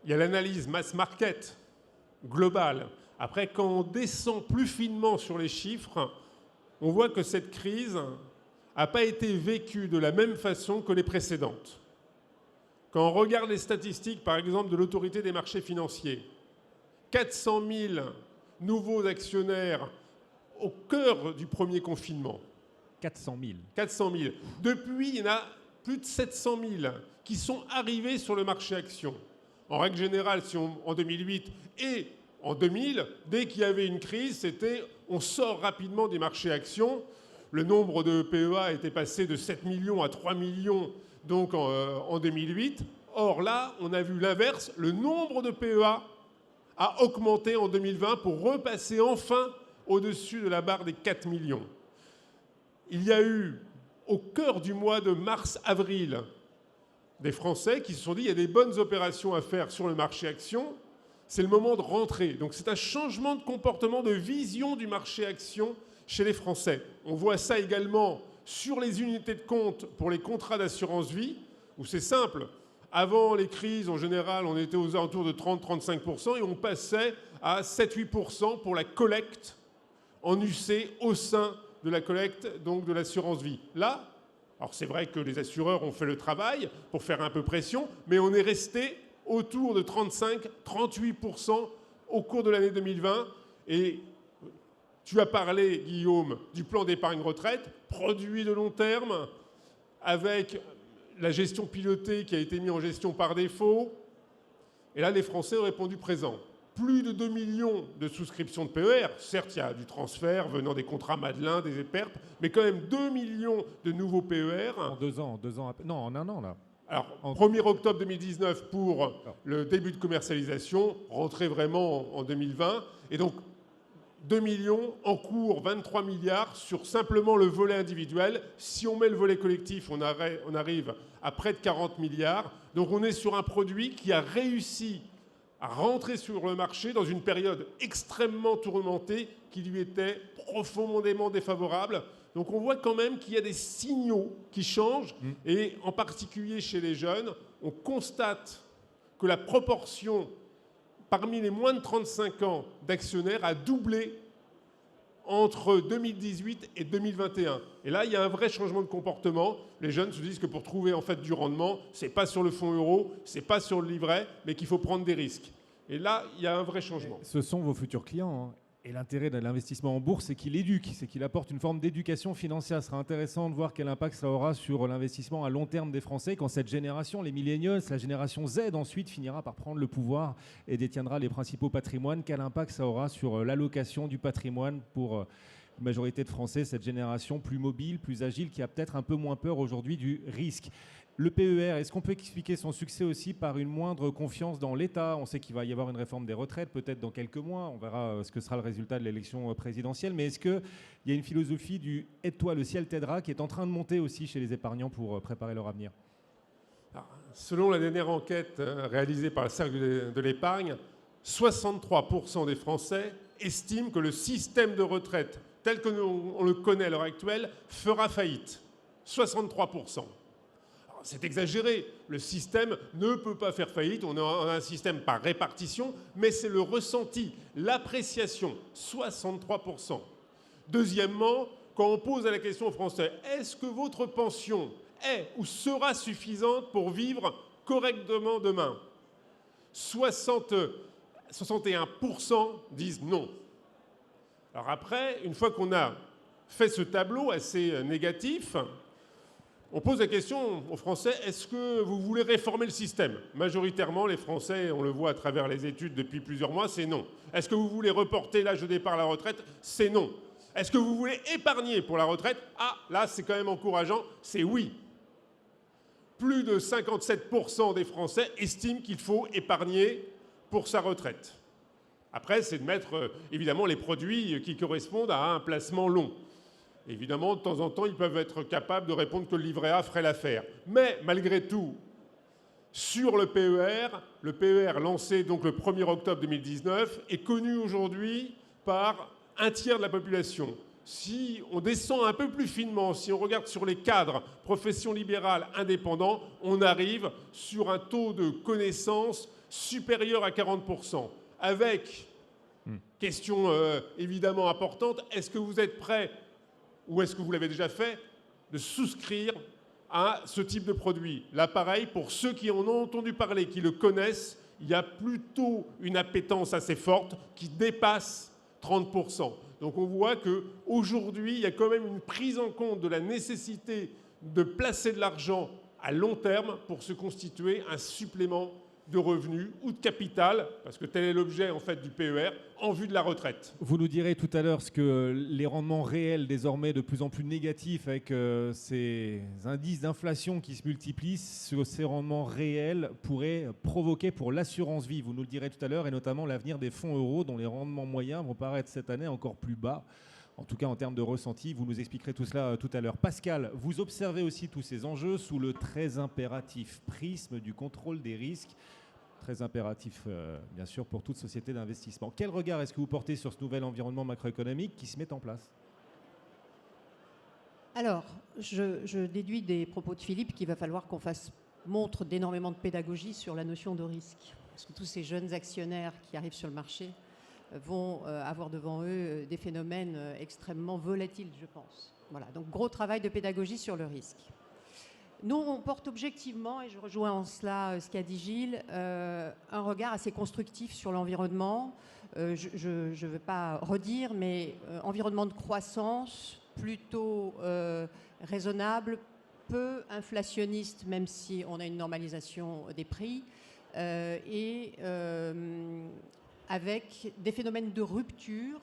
il y a l'analyse mass market globale. Après, quand on descend plus finement sur les chiffres, on voit que cette crise n'a pas été vécue de la même façon que les précédentes. Quand on regarde les statistiques, par exemple, de l'autorité des marchés financiers, 400 000 nouveaux actionnaires au cœur du premier confinement. 400 000. 400 000. Depuis, il y en a plus de 700 000 qui sont arrivés sur le marché action. En règle générale, en 2008 et en 2000, dès qu'il y avait une crise, c'était on sort rapidement des marchés actions. Le nombre de PEA était passé de 7 millions à 3 millions donc en 2008. Or là, on a vu l'inverse. Le nombre de PEA a augmenté en 2020 pour repasser enfin au-dessus de la barre des 4 millions. Il y a eu, au cœur du mois de mars-avril, des Français qui se sont dit il y a des bonnes opérations à faire sur le marché action. C'est le moment de rentrer. Donc c'est un changement de comportement, de vision du marché action chez les Français. On voit ça également sur les unités de compte pour les contrats d'assurance vie, où c'est simple. Avant les crises, en général, on était aux alentours de 30-35% et on passait à 7-8% pour la collecte en UC au sein de la collecte donc de l'assurance vie. Là, alors c'est vrai que les assureurs ont fait le travail pour faire un peu pression, mais on est resté autour de 35-38% au cours de l'année 2020. Et tu as parlé, Guillaume, du plan d'épargne retraite, produit de long terme, avec la gestion pilotée qui a été mise en gestion par défaut. Et là, les Français ont répondu présent. plus de 2 millions de souscriptions de PER. Certes, il y a du transfert venant des contrats Madelin, des EPERP, mais quand même 2 millions de nouveaux PER. En 2 ans, 2 ans, non, en 1 an là. Alors, 1er octobre 2019 pour le début de commercialisation, rentrée vraiment en 2020. Et donc, 2 millions, en cours 23 milliards sur simplement le volet individuel. Si on met le volet collectif, on arrive à près de 40 milliards. Donc on est sur un produit qui a réussi à rentrer sur le marché dans une période extrêmement tourmentée qui lui était profondément défavorable. Donc on voit quand même qu'il y a des signaux qui changent. Et en particulier chez les jeunes, on constate que la proportion parmi les moins de 35 ans d'actionnaires a doublé entre 2018 et 2021. Et là, il y a un vrai changement de comportement. Les jeunes se disent que pour trouver en fait du rendement, c'est pas sur le fonds euro, c'est pas sur le livret, mais qu'il faut prendre des risques. Et là, il y a un vrai changement. Ce sont vos futurs clients, hein. Et l'intérêt de l'investissement en bourse, c'est qu'il éduque, c'est qu'il apporte une forme d'éducation financière. Ce sera intéressant de voir quel impact ça aura sur l'investissement à long terme des Français quand cette génération, les millennials, la génération Z ensuite finira par prendre le pouvoir et détiendra les principaux patrimoines. Quel impact ça aura sur l'allocation du patrimoine pour une majorité de Français, cette génération plus mobile, plus agile, qui a peut-être un peu moins peur aujourd'hui du risque. Le PER, est-ce qu'on peut expliquer son succès aussi par une moindre confiance dans l'État? On sait qu'il va y avoir une réforme des retraites, peut-être dans quelques mois. On verra ce que sera le résultat de l'élection présidentielle. Mais est-ce qu'il y a une philosophie du « aide-toi, le ciel t'aidera » qui est en train de monter aussi chez les épargnants pour préparer leur avenir? Alors, selon la dernière enquête réalisée par le Cercle de l'épargne, 63% des Français estiment que le système de retraite tel que on le connaît à l'heure actuelle fera faillite. 63%. C'est exagéré. Le système ne peut pas faire faillite. On a un système par répartition, mais c'est le ressenti, l'appréciation, 63%. Deuxièmement, quand on pose la question aux Français, est-ce que votre pension est ou sera suffisante pour vivre correctement demain? 61% disent non. Alors après, une fois qu'on a fait ce tableau assez négatif, on pose la question aux Français, est-ce que vous voulez réformer le système? Majoritairement, les Français, on le voit à travers les études depuis plusieurs mois, c'est non. Est-ce que vous voulez reporter l'âge de départ à la retraite? C'est non. Est-ce que vous voulez épargner pour la retraite? Ah, là, c'est quand même encourageant, c'est oui. Plus de 57% des Français estiment qu'il faut épargner pour sa retraite. Après, c'est de mettre, évidemment, les produits qui correspondent à un placement long. Évidemment, de temps en temps, ils peuvent être capables de répondre que le livret A ferait l'affaire. Mais malgré tout, sur le PER lancé donc le 1er octobre 2019 est connu aujourd'hui par un tiers de la population. Si on descend un peu plus finement, si on regarde sur les cadres, professions libérales, indépendants, on arrive sur un taux de connaissance supérieur à 40%. Avec, question évidemment importante, est-ce que vous êtes prêts ou est-ce que vous l'avez déjà fait, de souscrire à ce type de produit? Là, pareil, pour ceux qui en ont entendu parler, qui le connaissent, il y a plutôt une appétence assez forte qui dépasse 30%. Donc on voit qu'aujourd'hui, il y a quand même une prise en compte de la nécessité de placer de l'argent à long terme pour se constituer un supplément de revenus ou de capital, parce que tel est l'objet en fait du PER, en vue de la retraite. Vous nous direz tout à l'heure ce que les rendements réels, désormais de plus en plus négatifs, avec ces indices d'inflation qui se multiplient, ces rendements réels pourraient provoquer pour l'assurance vie. Vous nous le direz tout à l'heure, et notamment l'avenir des fonds euros, dont les rendements moyens vont paraître cette année encore plus bas. En tout cas, en termes de ressenti, vous nous expliquerez tout cela tout à l'heure. Pascal, vous observez aussi tous ces enjeux sous le très impératif prisme du contrôle des risques. Très impératif, bien sûr, pour toute société d'investissement. Quel regard est-ce que vous portez sur ce nouvel environnement macroéconomique qui se met en place? Alors, je déduis des propos de Philippe qu'il va falloir qu'on fasse montre d'énormément de pédagogie sur la notion de risque. Parce que tous ces jeunes actionnaires qui arrivent sur le marché vont avoir devant eux des phénomènes extrêmement volatiles, je pense. Voilà, donc gros travail de pédagogie sur le risque. Nous, on porte objectivement, et je rejoins en cela ce qu'a dit Gilles, un regard assez constructif sur l'environnement. Je ne veux pas redire, mais environnement de croissance plutôt raisonnable, peu inflationniste, même si on a une normalisation des prix, et avec des phénomènes de rupture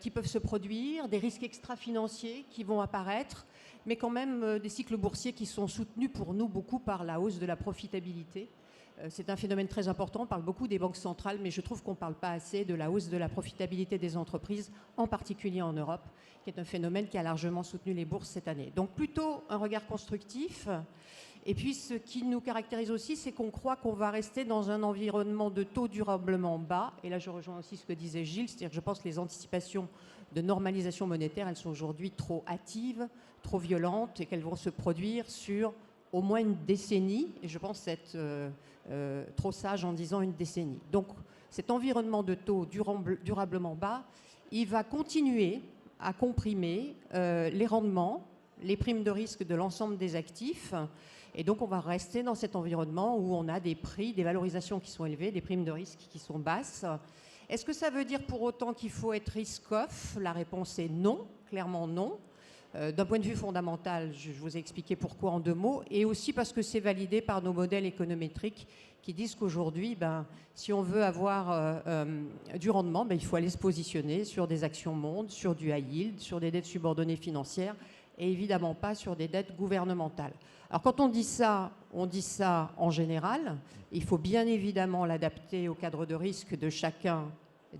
qui peuvent se produire, des risques extra-financiers qui vont apparaître, mais quand même des cycles boursiers qui sont soutenus pour nous beaucoup par la hausse de la profitabilité. C'est un phénomène très important, on parle beaucoup des banques centrales, mais je trouve qu'on ne parle pas assez de la hausse de la profitabilité des entreprises, en particulier en Europe, qui est un phénomène qui a largement soutenu les bourses cette année. Donc plutôt un regard constructif. Et puis ce qui nous caractérise aussi, c'est qu'on croit qu'on va rester dans un environnement de taux durablement bas. Et là je rejoins aussi ce que disait Gilles, c'est-à-dire que je pense que les anticipations de normalisation monétaire, elles sont aujourd'hui trop hâtives, trop violentes, et qu'elles vont se produire sur au moins une décennie, et je pense être trop sage en disant une décennie. Donc cet environnement de taux durablement bas, il va continuer à comprimer les rendements, les primes de risque de l'ensemble des actifs, et donc on va rester dans cet environnement où on a des prix, des valorisations qui sont élevées, des primes de risque qui sont basses. Est-ce que ça veut dire pour autant qu'il faut être risk-off? La réponse est non, clairement non. D'un point de vue fondamental, je vous ai expliqué pourquoi en 2 mots, et aussi parce que c'est validé par nos modèles économétriques qui disent qu'aujourd'hui, si on veut avoir du rendement, il faut aller se positionner sur des actions mondes, sur du high yield, sur des dettes subordonnées financières, et évidemment pas sur des dettes gouvernementales. Alors quand on dit ça en général. Il faut bien évidemment l'adapter au cadre de risque de chacun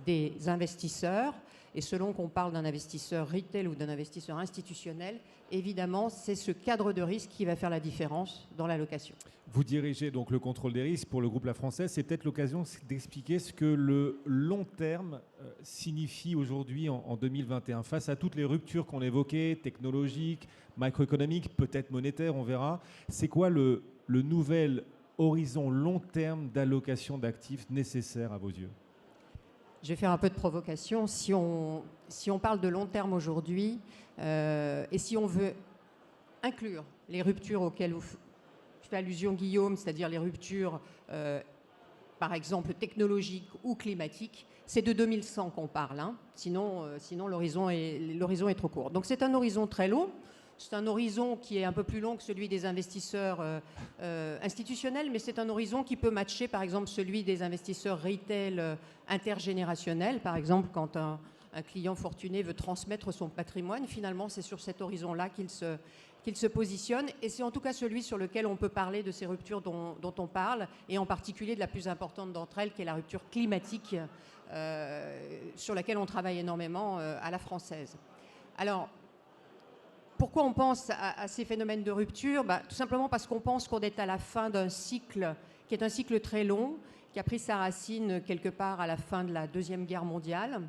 des investisseurs. Et selon qu'on parle d'un investisseur retail ou d'un investisseur institutionnel, évidemment, c'est ce cadre de risque qui va faire la différence dans l'allocation. Vous dirigez donc le contrôle des risques pour le groupe La Française. C'est peut-être l'occasion d'expliquer ce que le long terme signifie aujourd'hui en 2021. Face à toutes les ruptures qu'on évoquait, technologiques, macroéconomiques, peut-être monétaires, on verra. C'est quoi le nouvel horizon long terme d'allocation d'actifs nécessaire à vos yeux ? Je vais faire un peu de provocation. Si on parle de long terme aujourd'hui, et si on veut inclure les ruptures auxquelles vous fait allusion Guillaume, c'est-à-dire les ruptures, par exemple, technologiques ou climatiques, c'est de 2100 qu'on parle. Sinon l'horizon est trop court. Donc c'est un horizon très long. C'est un horizon qui est un peu plus long que celui des investisseurs institutionnels, mais c'est un horizon qui peut matcher, par exemple, celui des investisseurs retail intergénérationnels. Par exemple, quand un client fortuné veut transmettre son patrimoine, finalement, c'est sur cet horizon-là qu'il se positionne. Et c'est en tout cas celui sur lequel on peut parler de ces ruptures dont on parle, et en particulier de la plus importante d'entre elles, qui est la rupture climatique, sur laquelle on travaille énormément à la française. Alors, pourquoi on pense à ces phénomènes de rupture ? Tout simplement parce qu'on pense qu'on est à la fin d'un cycle qui est un cycle très long, qui a pris sa racine quelque part à la fin de la Deuxième Guerre mondiale.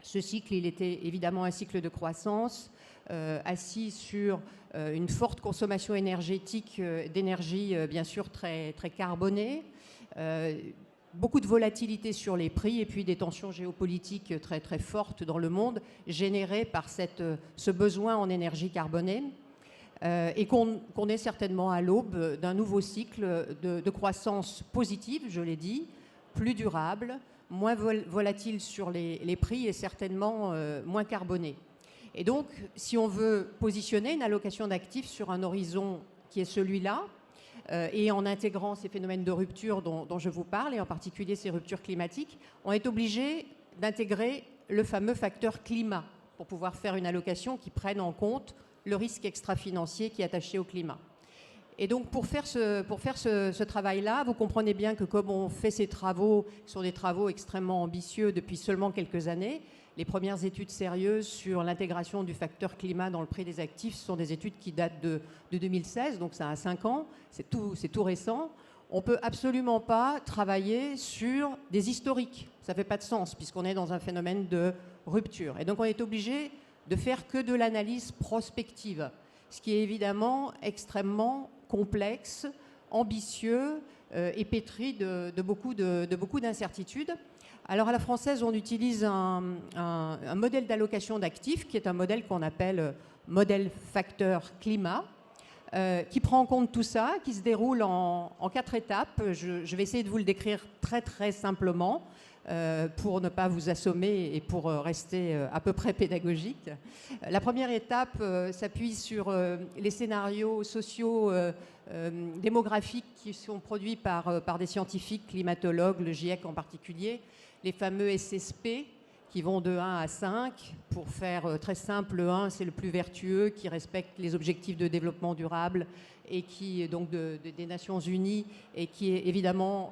Ce cycle, il était évidemment un cycle de croissance, assis sur une forte consommation énergétique, d'énergie bien sûr très, très carbonée, beaucoup de volatilité sur les prix et puis des tensions géopolitiques très très fortes dans le monde générées par ce besoin en énergie carbonée, et qu'on est certainement à l'aube d'un nouveau cycle de croissance positive, je l'ai dit, plus durable, moins volatile sur les prix et certainement moins carboné. Et donc, si on veut positionner une allocation d'actifs sur un horizon qui est celui-là, et en intégrant ces phénomènes de rupture dont je vous parle, et en particulier ces ruptures climatiques, on est obligé d'intégrer le fameux facteur climat pour pouvoir faire une allocation qui prenne en compte le risque extra-financier qui est attaché au climat. Et donc pour faire ce travail-là, vous comprenez bien que comme on fait ces travaux, qui sont des travaux extrêmement ambitieux depuis seulement quelques années, les premières études sérieuses sur l'intégration du facteur climat dans le prix des actifs sont des études qui datent de 2016, donc ça a 5 ans, c'est tout récent. On ne peut absolument pas travailler sur des historiques. Ça ne fait pas de sens puisqu'on est dans un phénomène de rupture. Et donc on est obligé de faire que de l'analyse prospective, ce qui est évidemment extrêmement complexe, ambitieux et pétri de beaucoup d'incertitudes. Alors à la française, on utilise un modèle d'allocation d'actifs qui est un modèle qu'on appelle modèle facteur climat, qui prend en compte tout ça, qui se déroule en 4 étapes. Je vais essayer de vous le décrire très très simplement pour ne pas vous assommer et pour rester à peu près pédagogique. La première étape s'appuie sur les scénarios sociaux démographiques qui sont produits par des scientifiques, climatologues, le GIEC en particulier, les fameux SSP qui vont de 1 à 5. Pour faire très simple, le 1, c'est le plus vertueux, qui respecte les objectifs de développement durable et qui donc des Nations Unies et qui évidemment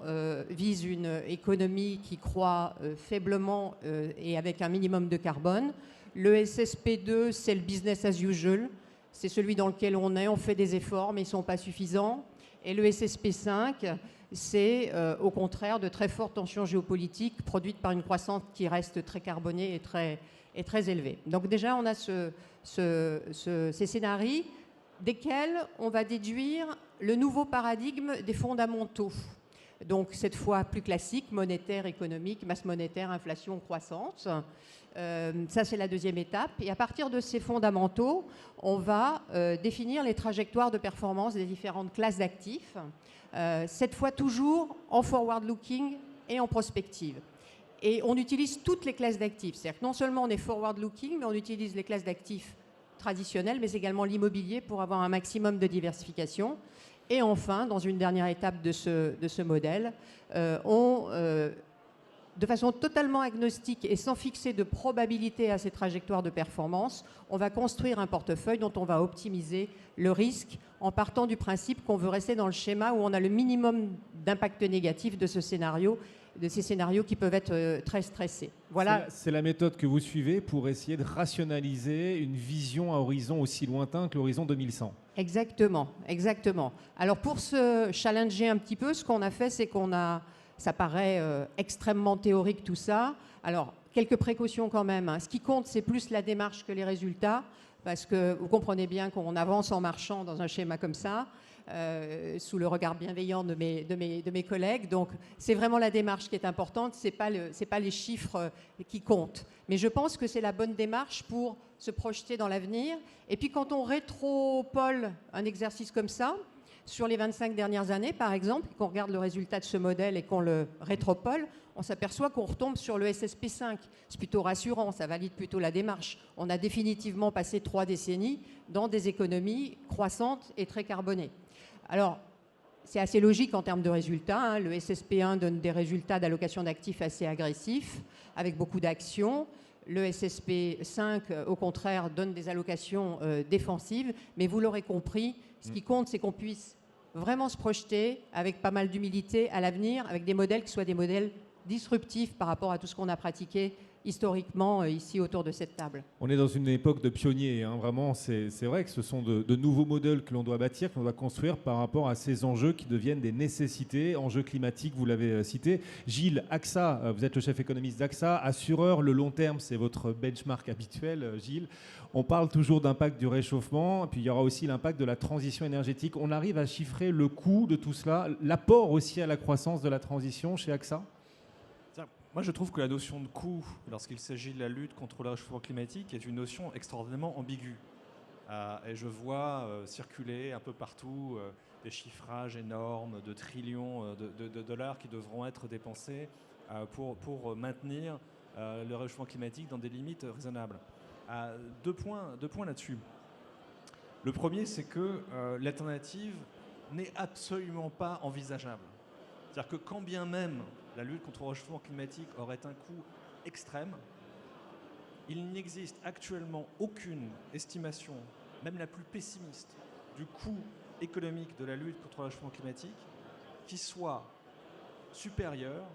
vise une économie qui croît faiblement et avec un minimum de carbone. Le SSP2, c'est le business as usual. C'est celui dans lequel on est, on fait des efforts, mais ils ne sont pas suffisants. Et le SSP5, c'est au contraire de très fortes tensions géopolitiques produites par une croissance qui reste très carbonée et très élevée. Donc déjà, on a ces scénarios desquels on va déduire le nouveau paradigme des fondamentaux. Donc cette fois plus classique, monétaire, économique, masse monétaire, inflation, croissance. Ça, c'est la deuxième étape. Et à partir de ces fondamentaux, on va définir les trajectoires de performance des différentes classes d'actifs, cette fois toujours en forward-looking et en prospective. Et on utilise toutes les classes d'actifs. C'est-à-dire que non seulement on est forward-looking, mais on utilise les classes d'actifs traditionnelles, mais également l'immobilier pour avoir un maximum de diversification. Et enfin, dans une dernière étape de ce modèle, de façon totalement agnostique et sans fixer de probabilité à ces trajectoires de performance, on va construire un portefeuille dont on va optimiser le risque en partant du principe qu'on veut rester dans le schéma où on a le minimum d'impact négatif de ces scénarios qui peuvent être très stressés. Voilà. C'est la méthode que vous suivez pour essayer de rationaliser une vision à horizon aussi lointain que l'horizon 2100. Exactement, exactement. Alors pour se challenger un petit peu, ce qu'on a fait, c'est ça paraît extrêmement théorique tout ça. Alors, quelques précautions quand même. Hein. Ce qui compte, c'est plus la démarche que les résultats, parce que vous comprenez bien qu'on avance en marchant dans un schéma comme ça, sous le regard bienveillant de mes collègues. Donc, c'est vraiment la démarche qui est importante, c'est pas les chiffres qui comptent. Mais je pense que c'est la bonne démarche pour se projeter dans l'avenir. Et puis, quand on rétropole un exercice comme ça, sur les 25 dernières années, par exemple, qu'on regarde le résultat de ce modèle et qu'on le rétropole, on s'aperçoit qu'on retombe sur le SSP5. C'est plutôt rassurant, ça valide plutôt la démarche. On a définitivement passé 3 décennies dans des économies croissantes et très carbonées. Alors, c'est assez logique en termes de résultats. Hein. Le SSP1 donne des résultats d'allocation d'actifs assez agressifs, avec beaucoup d'actions. Le SSP5, au contraire, donne des allocations défensives. Mais vous l'aurez compris, ce qui compte, c'est qu'on puisse vraiment se projeter avec pas mal d'humilité à l'avenir, avec des modèles qui soient des modèles disruptifs par rapport à tout ce qu'on a pratiqué historiquement ici autour de cette table. On est dans une époque de pionniers, hein. Vraiment, c'est vrai que ce sont de nouveaux modèles que l'on doit bâtir, que l'on doit construire par rapport à ces enjeux qui deviennent des nécessités, enjeux climatiques, vous l'avez cité. Gilles, AXA, vous êtes le chef économiste d'AXA, assureur, le long terme, c'est votre benchmark habituel, Gilles. On parle toujours d'impact du réchauffement, puis il y aura aussi l'impact de la transition énergétique. On arrive à chiffrer le coût de tout cela, l'apport aussi à la croissance de la transition chez AXA ? Moi, je trouve que la notion de coût, lorsqu'il s'agit de la lutte contre le réchauffement climatique, est une notion extraordinairement ambiguë. Et je vois circuler un peu partout des chiffrages énormes de trillions de dollars qui devront être dépensés pour maintenir le réchauffement climatique dans des limites raisonnables. Deux points là-dessus. Le premier, c'est que l'alternative n'est absolument pas envisageable. C'est-à-dire que quand bien même la lutte contre le réchauffement climatique aurait un coût extrême, il n'existe actuellement aucune estimation, même la plus pessimiste, du coût économique de la lutte contre le réchauffement climatique qui soit supérieure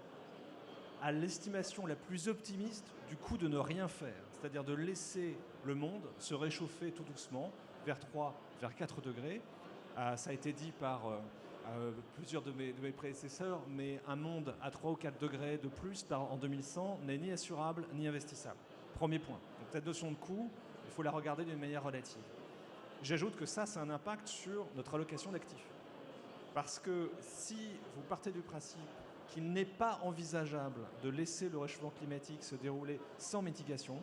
à l'estimation la plus optimiste du coût de ne rien faire, c'est-à-dire de laisser le monde se réchauffer tout doucement vers 3, vers 4 degrés. Ça a été dit par plusieurs de mes prédécesseurs, mais un monde à 3 ou 4 degrés de plus en 2100 n'est ni assurable ni investissable. Premier point. Donc cette notion de coût, il faut la regarder d'une manière relative. J'ajoute que ça, c'est un impact sur notre allocation d'actifs. Parce que si vous partez du principe qu'il n'est pas envisageable de laisser le réchauffement climatique se dérouler sans mitigation,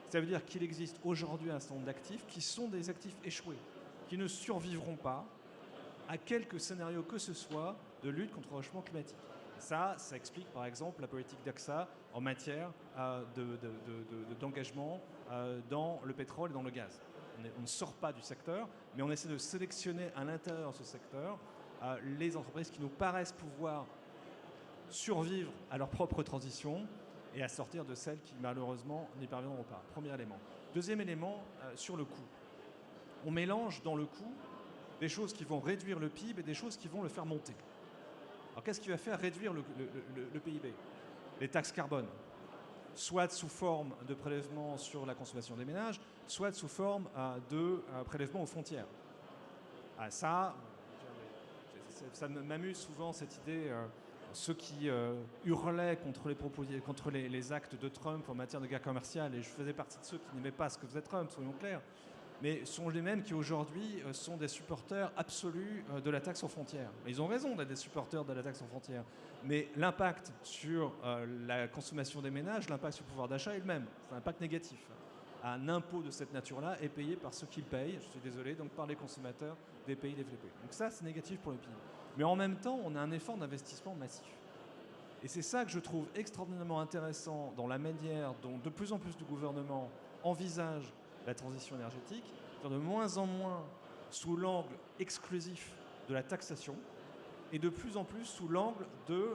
ça veut dire qu'il existe aujourd'hui un certain nombre d'actifs qui sont des actifs échoués, qui ne survivront pas à quelque scénario que ce soit de lutte contre le réchauffement climatique. Ça explique par exemple la politique d'AXA en matière d'engagement dans le pétrole et dans le gaz. On ne sort pas du secteur, mais on essaie de sélectionner à l'intérieur de ce secteur les entreprises qui nous paraissent pouvoir survivre à leur propre transition et à sortir de celles qui malheureusement n'y parviendront pas. Premier élément. Deuxième élément, sur le coût. On mélange dans le coût des choses qui vont réduire le PIB et des choses qui vont le faire monter. Alors qu'est-ce qui va faire réduire le PIB? Les taxes carbone, soit sous forme de prélèvement sur la consommation des ménages, soit sous forme de prélèvement aux frontières. Ça m'amuse souvent cette idée, ceux qui hurlaient contre les actes de Trump en matière de guerre commerciale, et je faisais partie de ceux qui n'aimaient pas ce que faisait Trump, soyons clairs, mais sont les mêmes qui aujourd'hui sont des supporters absolus de la taxe aux frontières. Ils ont raison d'être des supporters de la taxe aux frontières, mais l'impact sur la consommation des ménages, l'impact sur le pouvoir d'achat est le même. C'est un impact négatif. Un impôt de cette nature-là est payé par ceux qui le payent, je suis désolé, donc par les consommateurs des pays développés. Donc ça, c'est négatif pour le PIB. Mais en même temps, on a un effort d'investissement massif. Et c'est ça que je trouve extraordinairement intéressant dans la manière dont de plus en plus de gouvernements envisagent la transition énergétique, de moins en moins sous l'angle exclusif de la taxation et de plus en plus sous l'angle de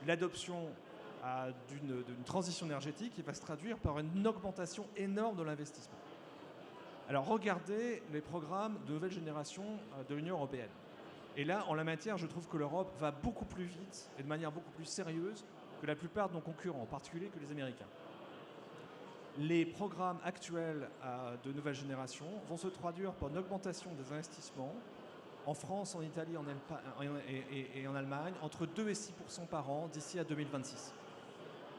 l'adoption d'une transition énergétique qui va se traduire par une augmentation énorme de l'investissement. Alors regardez les programmes de nouvelle génération de l'Union européenne. Et là, en la matière, je trouve que l'Europe va beaucoup plus vite et de manière beaucoup plus sérieuse que la plupart de nos concurrents, en particulier que les Américains. Les programmes actuels de nouvelle génération vont se traduire par une augmentation des investissements en France, en Italie et en Allemagne, entre 2 et 6% par an d'ici à 2026.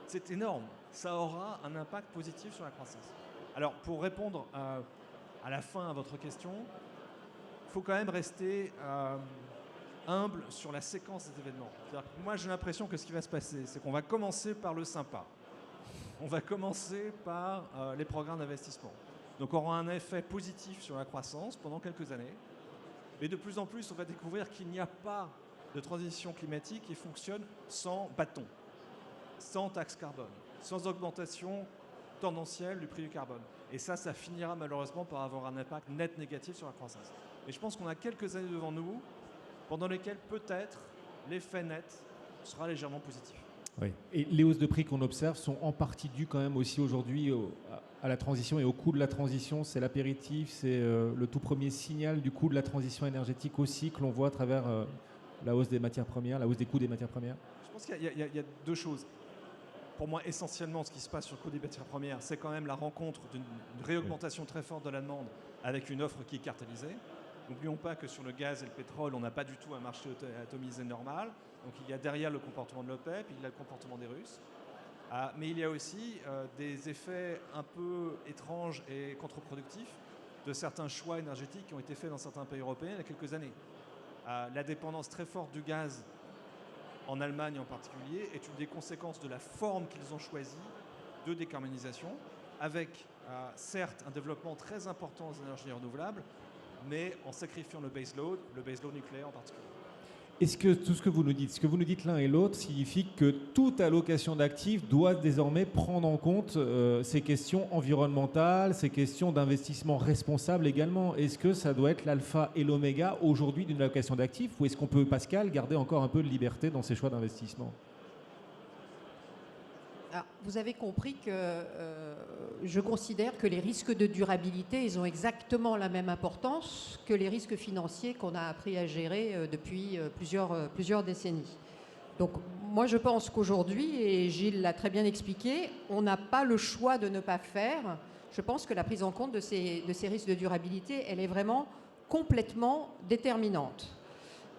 C'est énorme. Ça aura un impact positif sur la croissance. Alors, pour répondre à la fin à votre question, il faut quand même rester humble sur la séquence des événements. Moi, j'ai l'impression que ce qui va se passer, c'est qu'on va commencer par le sympa. On va commencer par les programmes d'investissement. Donc on aura un effet positif sur la croissance pendant quelques années. Mais de plus en plus, on va découvrir qu'il n'y a pas de transition climatique qui fonctionne sans bâton, sans taxe carbone, sans augmentation tendancielle du prix du carbone. Et ça finira malheureusement par avoir un impact net négatif sur la croissance. Et je pense qu'on a quelques années devant nous pendant lesquelles peut-être l'effet net sera légèrement positif. Oui. Et les hausses de prix qu'on observe sont en partie dues quand même aussi aujourd'hui à la transition et au coût de la transition. C'est l'apéritif, c'est le tout premier signal du coût de la transition énergétique aussi que l'on voit à travers la hausse des matières premières, la hausse des coûts des matières premières. Je pense qu'il y a deux choses. Pour moi, essentiellement, ce qui se passe sur le coût des matières premières, c'est quand même la rencontre d'une réaugmentation très forte de la demande avec une offre qui est cartellisée. N'oublions pas que sur le gaz et le pétrole, on n'a pas du tout un marché atomisé normal. Donc il y a derrière le comportement de l'OPEP, il y a le comportement des Russes. Mais il y a aussi des effets un peu étranges et contre-productifs de certains choix énergétiques qui ont été faits dans certains pays européens il y a quelques années. La dépendance très forte du gaz, en Allemagne en particulier, est une des conséquences de la forme qu'ils ont choisie de décarbonisation, avec certes un développement très important des énergies renouvelables, mais en sacrifiant le baseload nucléaire en particulier. Est-ce que tout ce que vous nous dites l'un et l'autre, signifie que toute allocation d'actifs doit désormais prendre en compte ces questions environnementales, ces questions d'investissement responsable également? Est-ce que ça doit être l'alpha et l'oméga aujourd'hui d'une allocation d'actifs, ou est-ce qu'on peut, Pascal, garder encore un peu de liberté dans ses choix d'investissement? Alors, vous avez compris que je considère que les risques de durabilité, ils ont exactement la même importance que les risques financiers qu'on a appris à gérer depuis plusieurs décennies. Donc moi je pense qu'aujourd'hui, et Gilles l'a très bien expliqué, on n'a pas le choix de ne pas faire. Je pense que la prise en compte de ces risques de durabilité, elle est vraiment complètement déterminante.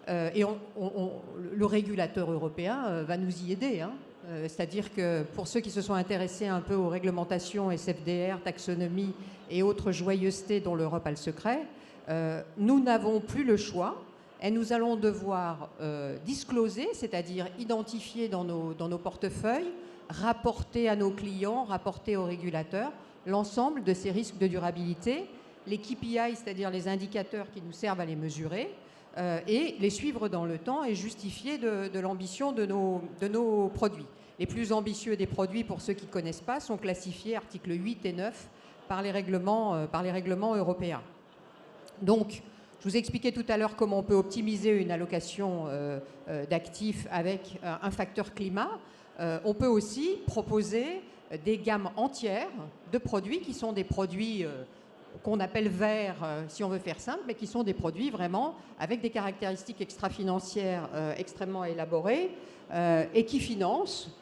Et le régulateur européen va nous y aider, hein. C'est-à-dire que pour ceux qui se sont intéressés un peu aux réglementations SFDR, taxonomie et autres joyeusetés dont l'Europe a le secret, nous n'avons plus le choix et nous allons devoir discloser, c'est-à-dire identifier dans nos portefeuilles, rapporter à nos clients, rapporter aux régulateurs l'ensemble de ces risques de durabilité, les KPI, c'est-à-dire les indicateurs qui nous servent à les mesurer, et les suivre dans le temps et justifier de l'ambition de nos produits. Les plus ambitieux des produits, pour ceux qui ne connaissent pas, sont classifiés articles 8 et 9 par les règlements européens. Donc, je vous ai expliqué tout à l'heure comment on peut optimiser une allocation d'actifs avec un facteur climat. on peut aussi proposer des gammes entières de produits qui sont des produits qu'on appelle verts, si on veut faire simple, mais qui sont des produits vraiment avec des caractéristiques extra-financières extrêmement élaborées et qui financent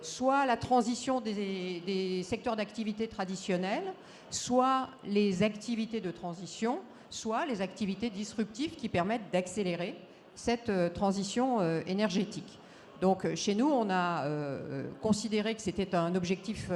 soit la transition des secteurs d'activité traditionnels, soit les activités de transition, soit les activités disruptives qui permettent d'accélérer cette transition énergétique. Donc chez nous, on a considéré que c'était un objectif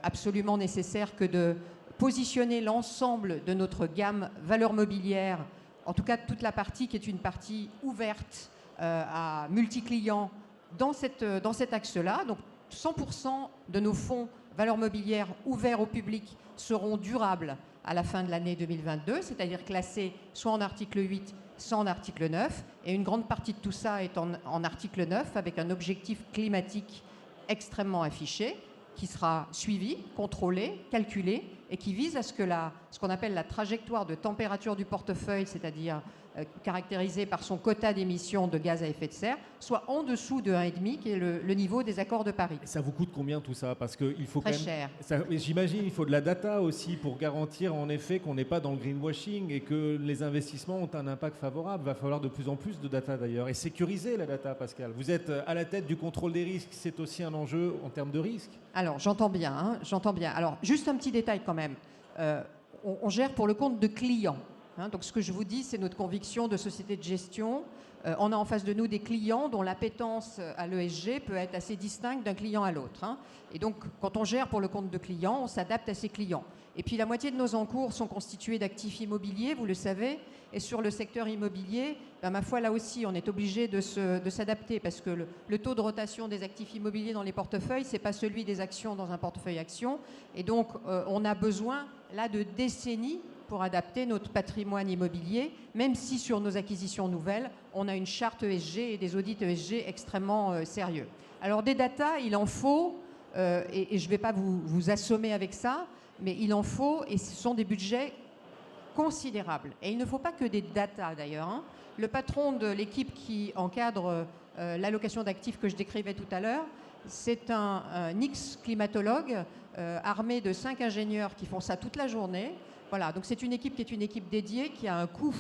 absolument nécessaire que de positionner l'ensemble de notre gamme valeur mobilière, en tout cas toute la partie qui est une partie ouverte à multi-clients dans cet axe-là. Donc 100% de nos fonds valeur mobilière ouverts au public seront durables à la fin de l'année 2022, c'est-à-dire classés soit en article 8, soit en article 9. Et une grande partie de tout ça est en article 9 avec un objectif climatique extrêmement affiché qui sera suivi, contrôlé, calculé et qui vise à ce que ce qu'on appelle la trajectoire de température du portefeuille, c'est-à-dire caractérisée par son quota d'émissions de gaz à effet de serre, soit en dessous de 1,5, qui est le niveau des accords de Paris. Ça vous coûte combien tout ça? Parce qu'il faut Très quand même... cher. J'imagine il faut de la data aussi pour garantir en effet qu'on n'est pas dans le greenwashing et que les investissements ont un impact favorable. Il va falloir de plus en plus de data d'ailleurs. Et sécuriser la data, Pascal. Vous êtes à la tête du contrôle des risques. C'est aussi un enjeu en termes de risques. Alors, j'entends bien, hein, j'entends bien. Alors, juste un petit détail quand même. On gère pour le compte de clients. Hein, donc ce que je vous dis, c'est notre conviction de société de gestion. On a en face de nous des clients dont l'appétence à l'ESG peut être assez distincte d'un client à l'autre. Hein. Et donc, quand on gère pour le compte de clients, on s'adapte à ces clients. Et puis, la moitié de nos encours sont constitués d'actifs immobiliers, vous le savez. Et sur le secteur immobilier, ben, ma foi, là aussi, on est obligé de s'adapter parce que le taux de rotation des actifs immobiliers dans les portefeuilles, ce n'est pas celui des actions dans un portefeuille action. Et donc, on a besoin, là, de décennies pour adapter notre patrimoine immobilier, même si sur nos acquisitions nouvelles, on a une charte ESG et des audits ESG extrêmement sérieux. Alors des data, il en faut, et je ne vais pas vous assommer avec ça, mais il en faut, et ce sont des budgets considérables. Et il ne faut pas que des data d'ailleurs. Hein. Le patron de l'équipe qui encadre l'allocation d'actifs que je décrivais tout à l'heure, c'est un ex-climatologue armé de 5 ingénieurs qui font ça toute la journée. Voilà, donc c'est une équipe qui est une équipe dédiée, qui a un coût.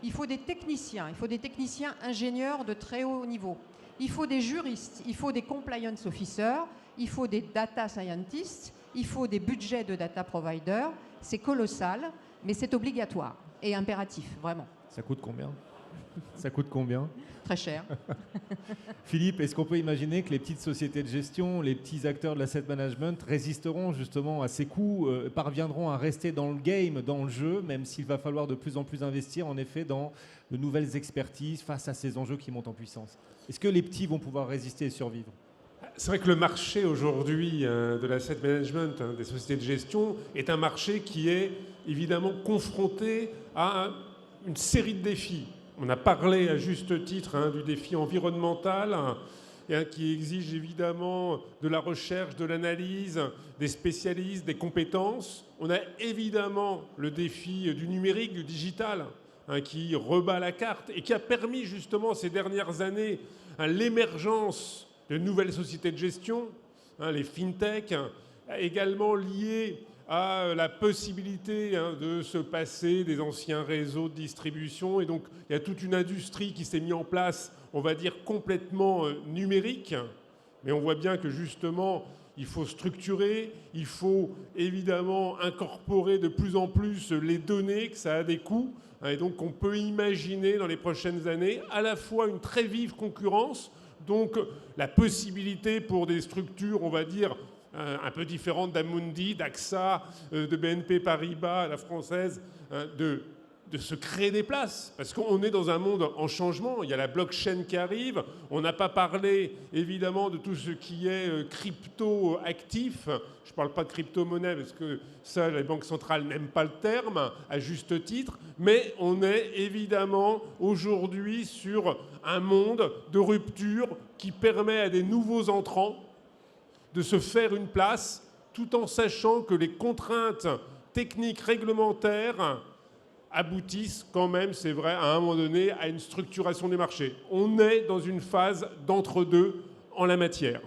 Il faut des techniciens ingénieurs de très haut niveau. Il faut des juristes, il faut des compliance officers, il faut des data scientists, il faut des budgets de data providers. C'est colossal, mais c'est obligatoire et impératif, vraiment. Ça coûte combien? Ça coûte combien? Très cher. Philippe, est-ce qu'on peut imaginer que les petites sociétés de gestion, les petits acteurs de l'asset management résisteront justement à ces coûts, parviendront à rester dans le game, dans le jeu, même s'il va falloir de plus en plus investir en effet dans de nouvelles expertises face à ces enjeux qui montent en puissance? Est-ce que les petits vont pouvoir résister et survivre? C'est vrai que le marché aujourd'hui de l'asset management, des sociétés de gestion, est un marché qui est évidemment confronté à une série de défis. On a parlé à juste titre du défi environnemental qui exige évidemment de la recherche, de l'analyse, des spécialistes, des compétences. On a évidemment le défi du numérique, du digital, qui rebat la carte et qui a permis justement ces dernières années l'émergence de nouvelles sociétés de gestion, les fintech, également liées à la possibilité de se passer des anciens réseaux de distribution. Et donc, il y a toute une industrie qui s'est mise en place, on va dire, complètement numérique. Mais on voit bien que, justement, il faut structurer, il faut évidemment incorporer de plus en plus les données, que ça a des coûts. Et donc, on peut imaginer dans les prochaines années à la fois une très vive concurrence, donc la possibilité pour des structures, on va dire, un peu différentes d'Amundi, d'AXA, de BNP Paribas, la française, de se créer des places. Parce qu'on est dans un monde en changement. Il y a la blockchain qui arrive. On n'a pas parlé, évidemment, de tout ce qui est crypto-actif. Je ne parle pas de crypto-monnaie parce que ça, les banques centrales n'aiment pas le terme, à juste titre. Mais on est évidemment aujourd'hui sur un monde de rupture qui permet à des nouveaux entrants de se faire une place tout en sachant que les contraintes techniques réglementaires aboutissent quand même, c'est vrai, à un moment donné, à une structuration des marchés. On est dans une phase d'entre-deux en la matière.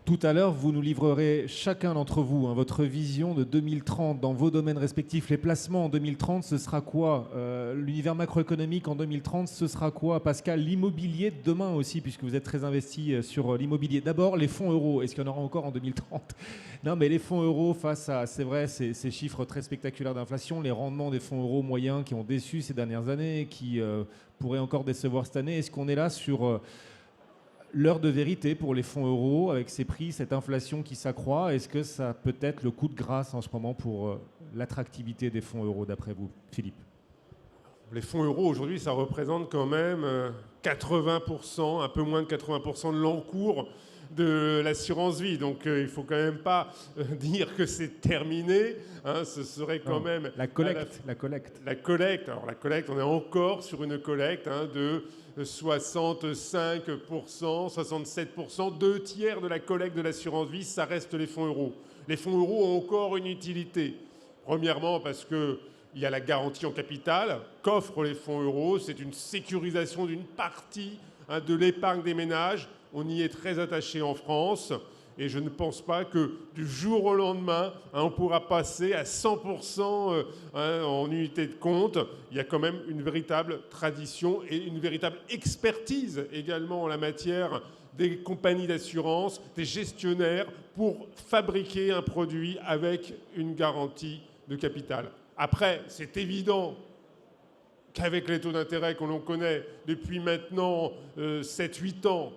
Tout à l'heure, vous nous livrerez chacun d'entre vous votre vision de 2030 dans vos domaines respectifs. Les placements en 2030, ce sera quoi? L'univers macroéconomique en 2030, ce sera quoi? Pascal, l'immobilier de demain aussi, puisque vous êtes très investi sur l'immobilier. D'abord, les fonds euros. Est-ce qu'il y en aura encore en 2030? Non, mais les fonds euros face à, c'est vrai, ces chiffres très spectaculaires d'inflation, les rendements des fonds euros moyens qui ont déçu ces dernières années et qui pourraient encore décevoir cette année. Est-ce qu'on est là sur... l'heure de vérité pour les fonds euros, avec ces prix, cette inflation qui s'accroît, est-ce que ça peut être le coup de grâce en ce moment pour l'attractivité des fonds euros, d'après vous, Philippe? Les fonds euros, aujourd'hui, ça représente quand même 80%, un peu moins de 80% de l'encours de l'assurance vie. Donc il ne faut quand même pas dire que c'est terminé. Hein, ce serait quand même... La collecte. La collecte. Alors la collecte, on est encore sur une collecte de 65%, 67%, 2/3 de la collecte de l'assurance vie, ça reste les fonds euros. Les fonds euros ont encore une utilité. Premièrement, parce qu'il y a la garantie en capital qu'offrent les fonds euros. C'est une sécurisation d'une partie de l'épargne des ménages. On y est très attaché en France. Et je ne pense pas que du jour au lendemain, on pourra passer à 100% en unité de compte. Il y a quand même une véritable tradition et une véritable expertise également en la matière des compagnies d'assurance, des gestionnaires, pour fabriquer un produit avec une garantie de capital. Après, c'est évident qu'avec les taux d'intérêt que l'on connaît depuis maintenant 7-8 ans,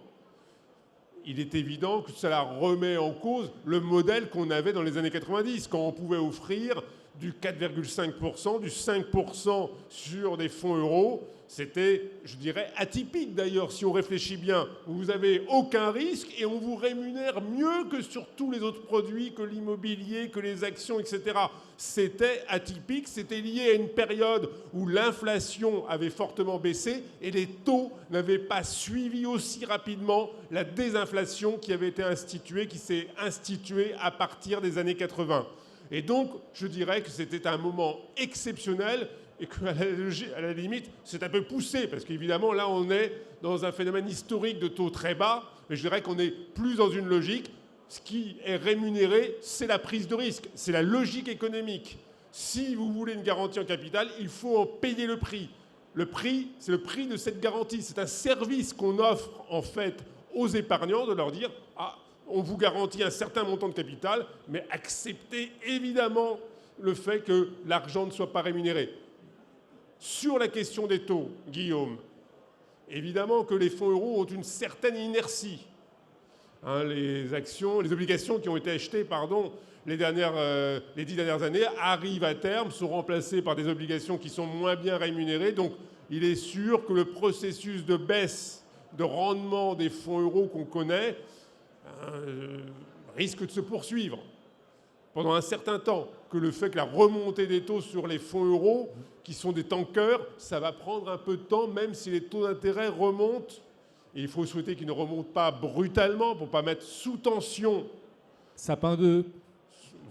il est évident que cela remet en cause le modèle qu'on avait dans les années 90, quand on pouvait offrir du 4,5%, du 5% sur des fonds euros. C'était, je dirais, atypique d'ailleurs, si on réfléchit bien. Vous n'avez aucun risque et on vous rémunère mieux que sur tous les autres produits, que l'immobilier, que les actions, etc. C'était atypique, c'était lié à une période où l'inflation avait fortement baissé et les taux n'avaient pas suivi aussi rapidement la désinflation qui avait été instituée, qui s'est instituée à partir des années 80. Et donc, je dirais que c'était un moment exceptionnel et qu'à la limite, c'est un peu poussé, parce qu'évidemment, là, on est dans un phénomène historique de taux très bas, mais je dirais qu'on est plus dans une logique. Ce qui est rémunéré, c'est la prise de risque, c'est la logique économique. Si vous voulez une garantie en capital, il faut en payer le prix. Le prix, c'est le prix de cette garantie. C'est un service qu'on offre, en fait, aux épargnants, de leur dire « Ah, on vous garantit un certain montant de capital, mais acceptez évidemment le fait que l'argent ne soit pas rémunéré. » Sur la question des taux, Guillaume, évidemment que les fonds euros ont une certaine inertie. Les obligations qui ont été achetées, les 10 dernières années arrivent à terme, sont remplacées par des obligations qui sont moins bien rémunérées. Donc il est sûr que le processus de baisse de rendement des fonds euros qu'on connaît risque de se poursuivre pendant un certain temps, que le fait que la remontée des taux sur les fonds euros, qui sont des tankers, ça va prendre un peu de temps, même si les taux d'intérêt remontent. Et il faut souhaiter qu'ils ne remontent pas brutalement pour ne pas mettre sous tension. Sapin 2.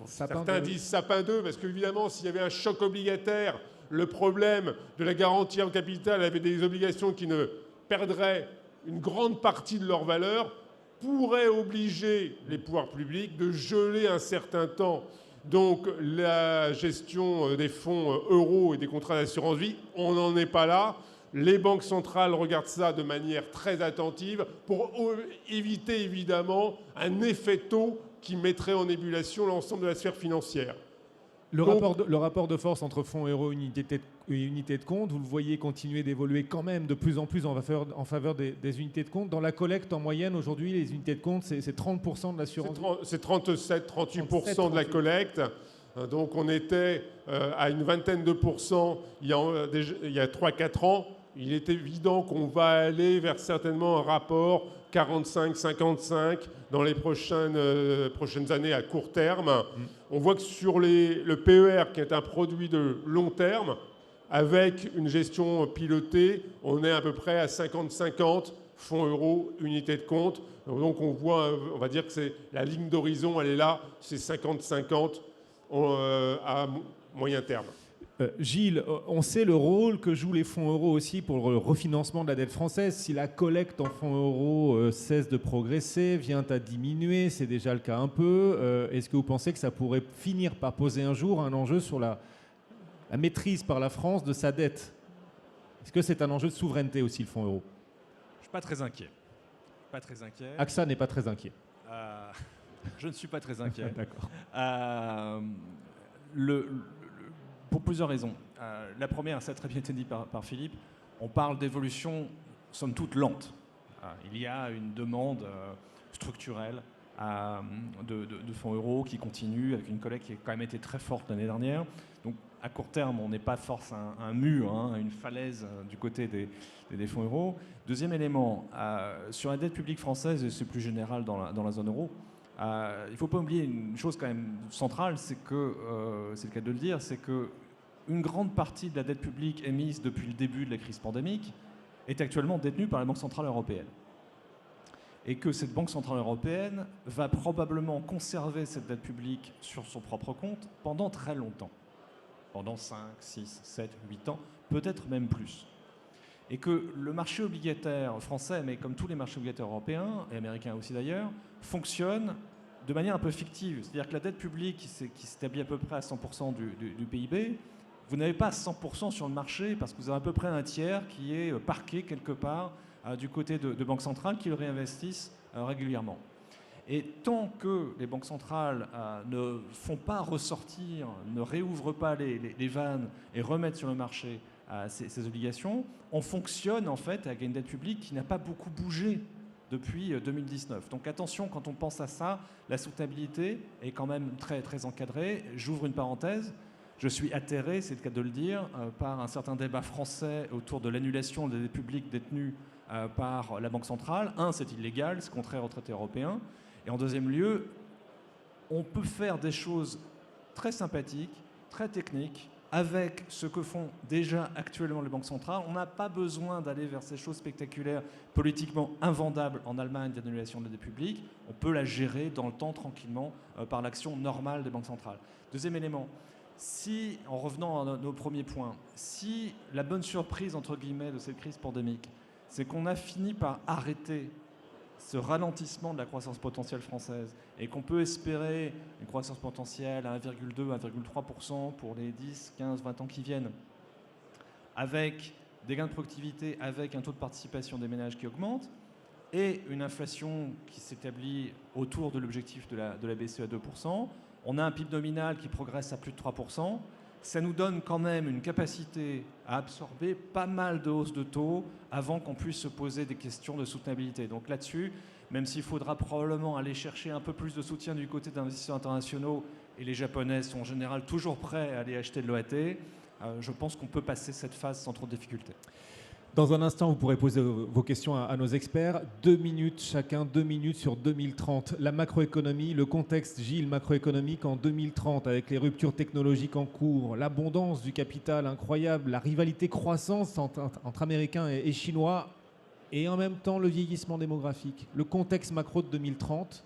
Certains disent sapin 2, parce qu'évidemment, s'il y avait un choc obligataire, le problème de la garantie en capital avec des obligations qui ne perdraient une grande partie de leur valeur, pourrait obliger les pouvoirs publics de geler un certain temps donc la gestion des fonds euros et des contrats d'assurance vie. On n'en est pas là. Les banques centrales regardent ça de manière très attentive pour éviter évidemment un effet taux qui mettrait en ébullition l'ensemble de la sphère financière. Le rapport de force entre fonds euros et unités de compte, vous le voyez continuer d'évoluer quand même de plus en plus en faveur des unités de compte. Dans la collecte, en moyenne, aujourd'hui, les unités de compte, c'est 30% de l'assurance. C'est 37-38% de la collecte. Donc on était à une vingtaine de pourcents il y a 3-4 ans. Il est évident qu'on va aller vers certainement un rapport 45-55 dans les prochaines années à court terme. On voit que sur le PER, qui est un produit de long terme, avec une gestion pilotée, on est à peu près à 50-50 fonds euros, unités de compte. Donc on va dire que c'est la ligne d'horizon, elle est là, c'est 50-50 à moyen terme. Gilles, on sait le rôle que jouent les fonds euros aussi pour le refinancement de la dette française. Si la collecte en fonds euros cesse de progresser, vient à diminuer, c'est déjà le cas un peu, est-ce que vous pensez que ça pourrait finir par poser un jour un enjeu sur la maîtrise par la France de sa dette? Est-ce que c'est un enjeu de souveraineté aussi, le fonds euro? Je ne suis pas très inquiet. Pas très inquiet. AXA n'est pas très inquiet. Je ne suis pas très inquiet. D'accord. Pour plusieurs raisons. La première, ça a très bien été dit par Philippe, on parle d'évolution, somme toute, lente. Il y a une demande structurelle de fonds euros qui continue, avec une collecte qui a quand même été très forte l'année dernière. Donc, à court terme, on n'est pas force un mur, une falaise du côté des fonds euros. Deuxième élément, sur la dette publique française, et c'est plus général dans la zone euro, il ne faut pas oublier une chose quand même centrale, c'est que, c'est le cas de le dire, c'est qu'une grande partie de la dette publique émise depuis le début de la crise pandémique est actuellement détenue par la Banque Centrale Européenne. Et que cette Banque Centrale Européenne va probablement conserver cette dette publique sur son propre compte pendant très longtemps. Pendant 5, 6, 7, 8 ans, peut-être même plus. Et que le marché obligataire français, mais comme tous les marchés obligataires européens, et américains aussi d'ailleurs, fonctionne de manière un peu fictive. C'est-à-dire que la dette publique qui s'établit à peu près à 100% du PIB, vous n'avez pas 100% sur le marché parce que vous avez à peu près un tiers qui est parqué quelque part du côté de banques centrales qui le réinvestissent régulièrement. Et tant que les banques centrales ne font pas ressortir, ne réouvrent pas les vannes et remettent sur le marché ces obligations, on fonctionne en fait avec une dette publique qui n'a pas beaucoup bougé depuis 2019. Donc attention, quand on pense à ça, la soutenabilité est quand même très, très encadrée. J'ouvre une parenthèse. Je suis atterré, c'est le cas de le dire, par un certain débat français autour de l'annulation des dettes publiques détenues par la Banque centrale. Un, c'est illégal, c'est contraire au traité européen. Et en deuxième lieu, on peut faire des choses très sympathiques, très techniques, avec ce que font déjà actuellement les banques centrales. On n'a pas besoin d'aller vers ces choses spectaculaires, politiquement invendables en Allemagne d'annulation de la dette publique. On peut la gérer dans le temps tranquillement par l'action normale des banques centrales. Deuxième élément, si, en revenant à nos premiers points, si la bonne surprise, entre guillemets, de cette crise pandémique, c'est qu'on a fini par arrêter ce ralentissement de la croissance potentielle française et qu'on peut espérer une croissance potentielle à 1,2, 1,3% pour les 10, 15, 20 ans qui viennent, avec des gains de productivité, avec un taux de participation des ménages qui augmente et une inflation qui s'établit autour de l'objectif de la BCE à 2%, on a un PIB nominal qui progresse à plus de 3%, ça nous donne quand même une capacité à absorber pas mal de hausses de taux avant qu'on puisse se poser des questions de soutenabilité. Donc là-dessus, même s'il faudra probablement aller chercher un peu plus de soutien du côté d'investisseurs internationaux, et les Japonais sont en général toujours prêts à aller acheter de l'OAT, je pense qu'on peut passer cette phase sans trop de difficultés. Dans un instant, vous pourrez poser vos questions à nos experts. 2 minutes chacun, 2 minutes sur 2030. La macroéconomie, le contexte, Gilles, macroéconomique en 2030, avec les ruptures technologiques en cours, l'abondance du capital incroyable, la rivalité croissante entre Américains et Chinois, et en même temps le vieillissement démographique. Le contexte macro de 2030,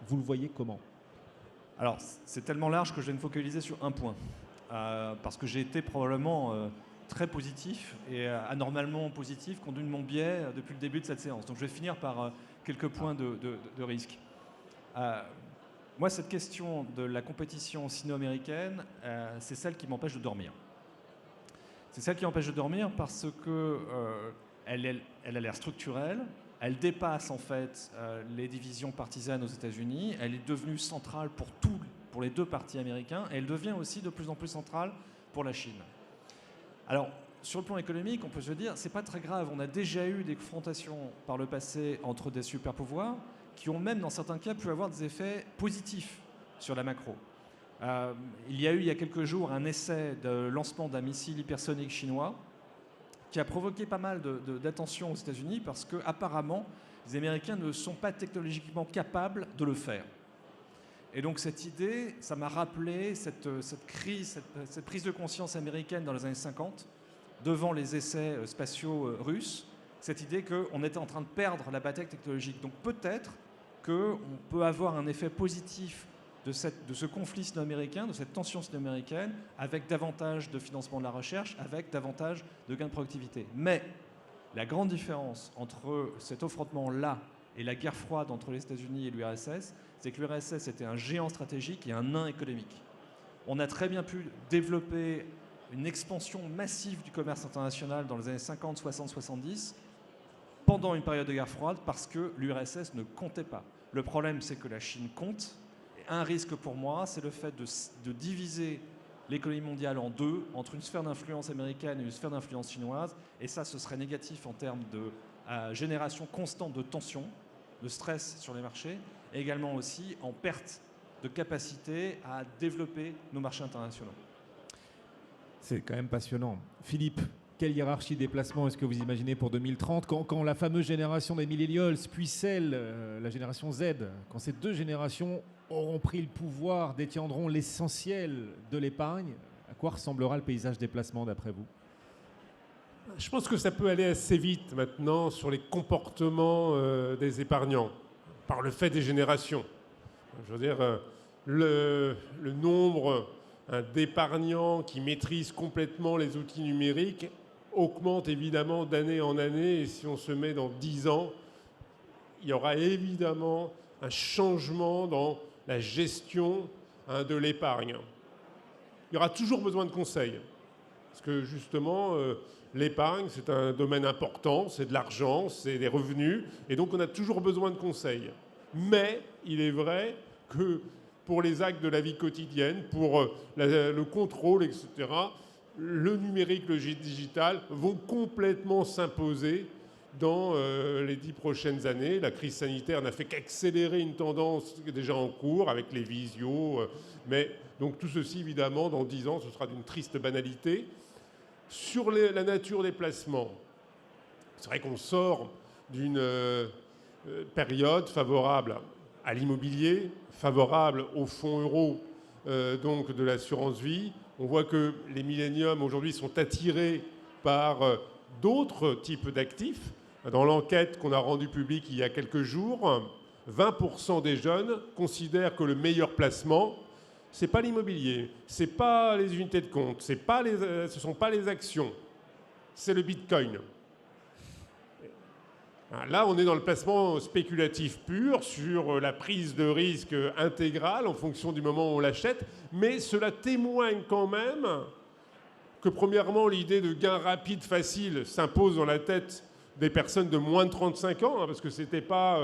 vous le voyez comment? Alors, c'est tellement large que je vais me focaliser sur un point. Parce que j'ai été probablement très positif et anormalement positif, conduit de mon biais depuis le début de cette séance. Donc je vais finir par quelques points de risque. Moi, cette question de la compétition sino-américaine, c'est celle qui m'empêche de dormir. C'est celle qui m'empêche de dormir parce que elle a l'air structurelle, elle dépasse en fait les divisions partisanes aux États-Unis, elle est devenue centrale pour les deux partis américains, et elle devient aussi de plus en plus centrale pour la Chine. Alors, sur le plan économique, on peut se dire, c'est pas très grave. On a déjà eu des confrontations par le passé entre des super-pouvoirs qui ont même, dans certains cas, pu avoir des effets positifs sur la macro. Il y a eu, il y a quelques jours, un essai de lancement d'un missile hypersonique chinois qui a provoqué pas mal d'attention aux États-Unis parce qu'apparemment, les Américains ne sont pas technologiquement capables de le faire. Et donc cette idée, ça m'a rappelé cette crise, cette prise de conscience américaine dans les années 50, devant les essais spatiaux russes, cette idée qu'on était en train de perdre la bataille technologique. Donc peut-être qu'on peut avoir un effet positif de ce conflit sino-américain, de cette tension sino-américaine, avec davantage de financement de la recherche, avec davantage de gains de productivité. Mais la grande différence entre cet affrontement-là et la guerre froide entre les États-Unis et l'URSS, c'est que l'URSS était un géant stratégique et un nain économique. On a très bien pu développer une expansion massive du commerce international dans les années 50, 60, 70, pendant une période de guerre froide, parce que l'URSS ne comptait pas. Le problème, c'est que la Chine compte. Et un risque pour moi, c'est le fait de diviser l'économie mondiale en deux, entre une sphère d'influence américaine et une sphère d'influence chinoise. Et ça, ce serait négatif en termes de génération constante de tensions, de stress sur les marchés, et également aussi en perte de capacité à développer nos marchés internationaux. C'est quand même passionnant. Philippe, quelle hiérarchie des placements est-ce que vous imaginez pour 2030 quand la fameuse génération des millennials, puis celle, la génération Z, quand ces deux générations auront pris le pouvoir, détiendront l'essentiel de l'épargne, à quoi ressemblera le paysage des placements d'après vous? Je pense que ça peut aller assez vite maintenant sur les comportements des épargnants, par le fait des générations. Je veux dire, le nombre d'épargnants qui maîtrisent complètement les outils numériques augmente évidemment d'année en année. Et si on se met dans 10 ans, il y aura évidemment un changement dans la gestion de l'épargne. Il y aura toujours besoin de conseils. Parce que justement, l'épargne, c'est un domaine important, c'est de l'argent, c'est des revenus. Et donc, on a toujours besoin de conseils. Mais il est vrai que pour les actes de la vie quotidienne, pour le contrôle, etc., le numérique, le digital vont complètement s'imposer dans les 10 prochaines années. La crise sanitaire n'a fait qu'accélérer une tendance déjà en cours avec les visios. Mais donc tout ceci, évidemment, dans 10 ans, ce sera d'une triste banalité. Sur la nature des placements, c'est vrai qu'on sort d'une période favorable à l'immobilier, favorable aux fonds euros donc de l'assurance vie. On voit que les milléniums aujourd'hui sont attirés par d'autres types d'actifs. Dans l'enquête qu'on a rendue publique il y a quelques jours, 20% des jeunes considèrent que le meilleur placement, ce n'est pas l'immobilier, ce n'est pas les unités de compte, ce ne sont pas les actions, c'est le Bitcoin. Là, on est dans le placement spéculatif pur, sur la prise de risque intégrale en fonction du moment où on l'achète, mais cela témoigne quand même que, premièrement, l'idée de gain rapide, facile, s'impose dans la tête des personnes de moins de 35 ans, parce que ce n'était pas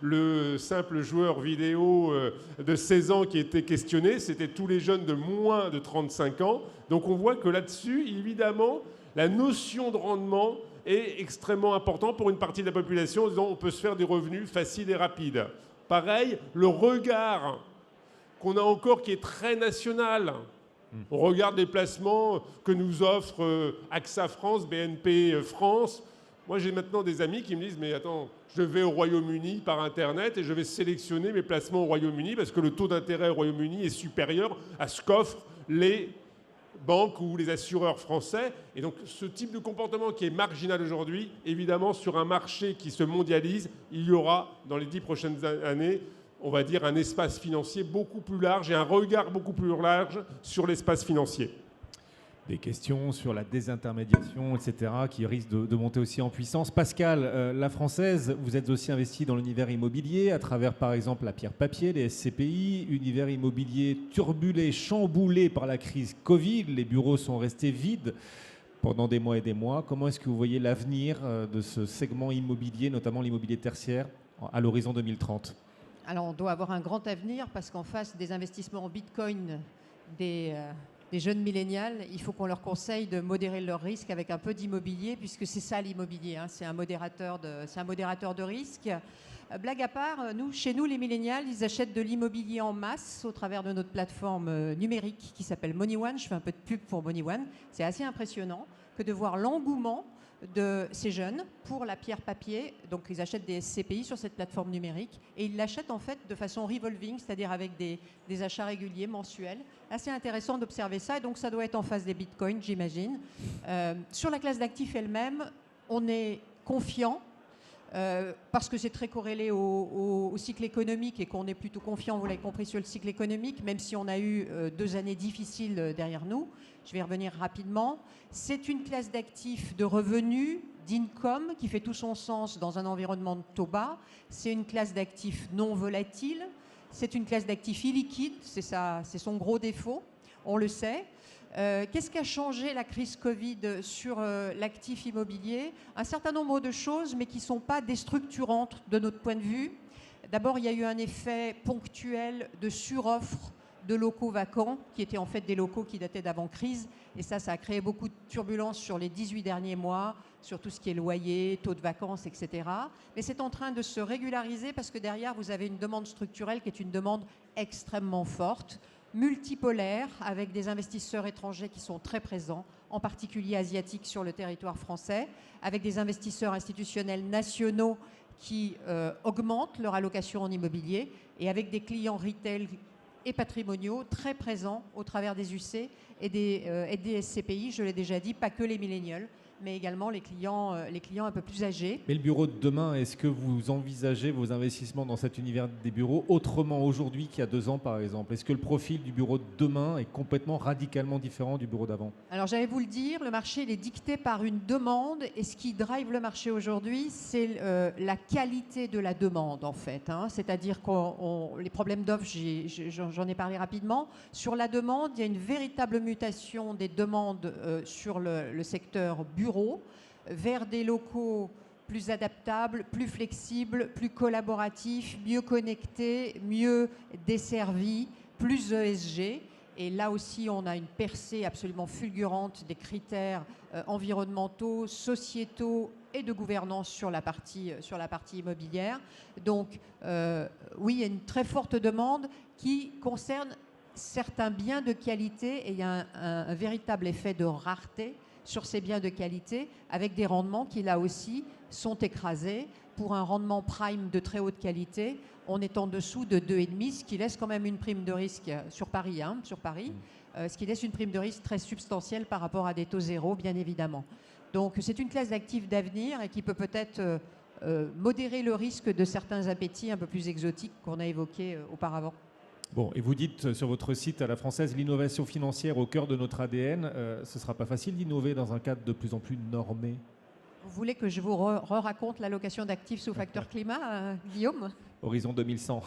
le simple joueur vidéo de 16 ans qui était questionné, c'était tous les jeunes de moins de 35 ans. Donc on voit que là-dessus, évidemment, la notion de rendement est extrêmement important pour une partie de la population, en disant on peut se faire des revenus faciles et rapides. Pareil, le regard qu'on a encore qui est très national. On regarde les placements que nous offre AXA France, BNP France. Moi, j'ai maintenant des amis qui me disent « Mais attends, je vais au Royaume-Uni par Internet et je vais sélectionner mes placements au Royaume-Uni parce que le taux d'intérêt au Royaume-Uni est supérieur à ce qu'offrent les banques ou les assureurs français. » Et donc, ce type de comportement qui est marginal aujourd'hui, évidemment, sur un marché qui se mondialise, il y aura, dans les 10 prochaines années, on va dire, un espace financier beaucoup plus large et un regard beaucoup plus large sur l'espace financier. Des questions sur la désintermédiation, etc., qui risquent de monter aussi en puissance. Pascal, la Française, vous êtes aussi investi dans l'univers immobilier à travers, par exemple, la pierre papier, les SCPI, univers immobilier turbulé, chamboulé par la crise Covid. Les bureaux sont restés vides pendant des mois et des mois. Comment est-ce que vous voyez l'avenir de ce segment immobilier, notamment l'immobilier tertiaire, à l'horizon 2030 ? Alors, on doit avoir un grand avenir parce qu'en face des investissements en Bitcoin des jeunes millénials, il faut qu'on leur conseille de modérer leurs risques avec un peu d'immobilier, puisque c'est ça l'immobilier, hein, c'est un modérateur de risque. Blague à part, chez nous, les millénials, ils achètent de l'immobilier en masse au travers de notre plateforme numérique qui s'appelle MoneyOne. Je fais un peu de pub pour MoneyOne. C'est assez impressionnant que de voir l'engouement de ces jeunes pour la pierre papier. Donc ils achètent des SCPI sur cette plateforme numérique et ils l'achètent en fait de façon revolving, c'est-à-dire avec des achats réguliers, mensuels. Assez intéressant d'observer ça, et donc ça doit être en face des bitcoins, j'imagine. Sur la classe d'actifs elle-même, on est confiant parce que c'est très corrélé au cycle économique et qu'on est plutôt confiant, vous l'avez compris, sur le cycle économique, même si on a eu 2 années difficiles derrière nous. Je vais y revenir rapidement. C'est une classe d'actifs de revenus, d'income, qui fait tout son sens dans un environnement de taux bas. C'est une classe d'actifs non volatiles. C'est une classe d'actifs illiquides, c'est son gros défaut, on le sait. Qu'est-ce qu'a changé la crise Covid sur l'actif immobilier? Un certain nombre de choses, mais qui ne sont pas déstructurantes de notre point de vue. D'abord, il y a eu un effet ponctuel de suroffre de locaux vacants, qui étaient en fait des locaux qui dataient d'avant-crise. Et ça a créé beaucoup de turbulences sur les 18 derniers mois, sur tout ce qui est loyer, taux de vacances, etc. Mais c'est en train de se régulariser parce que derrière, vous avez une demande structurelle qui est une demande extrêmement forte, multipolaire, avec des investisseurs étrangers qui sont très présents, en particulier asiatiques sur le territoire français, avec des investisseurs institutionnels nationaux qui augmentent leur allocation en immobilier et avec des clients retail et patrimoniaux très présents au travers des UC et des SCPI, je l'ai déjà dit, pas que les millénials, mais également les clients un peu plus âgés. Mais le bureau de demain, est-ce que vous envisagez vos investissements dans cet univers des bureaux autrement aujourd'hui qu'il y a 2 ans, par exemple? Est-ce que le profil du bureau de demain est complètement, radicalement différent du bureau d'avant? Alors j'allais vous le dire, le marché il est dicté par une demande et ce qui drive le marché aujourd'hui, c'est la qualité de la demande en fait. C'est-à-dire que les problèmes d'offres, j'en ai parlé rapidement. Sur la demande, il y a une véritable mutation des demandes sur le secteur bureau vers des locaux plus adaptables, plus flexibles, plus collaboratifs, mieux connectés, mieux desservis, plus ESG. Et là aussi, on a une percée absolument fulgurante des critères environnementaux, sociétaux et de gouvernance sur la partie immobilière. Donc, oui, il y a une très forte demande qui concerne certains biens de qualité et il y a un véritable effet de rareté sur ces biens de qualité, avec des rendements qui, là aussi, sont écrasés. Pour un rendement prime de très haute qualité, on est en dessous de 2,5, ce qui laisse quand même une prime de risque sur Paris, ce qui laisse une prime de risque très substantielle par rapport à des taux zéro, bien évidemment. Donc, c'est une classe d'actifs d'avenir et qui peut-être modérer le risque de certains appétits un peu plus exotiques qu'on a évoqués auparavant. Bon, et vous dites sur votre site à la française, l'innovation financière au cœur de notre ADN. Ce ne sera pas facile d'innover dans un cadre de plus en plus normé? Vous voulez que je vous raconte l'allocation d'actifs sous facteur climat, Guillaume? Horizon 2100.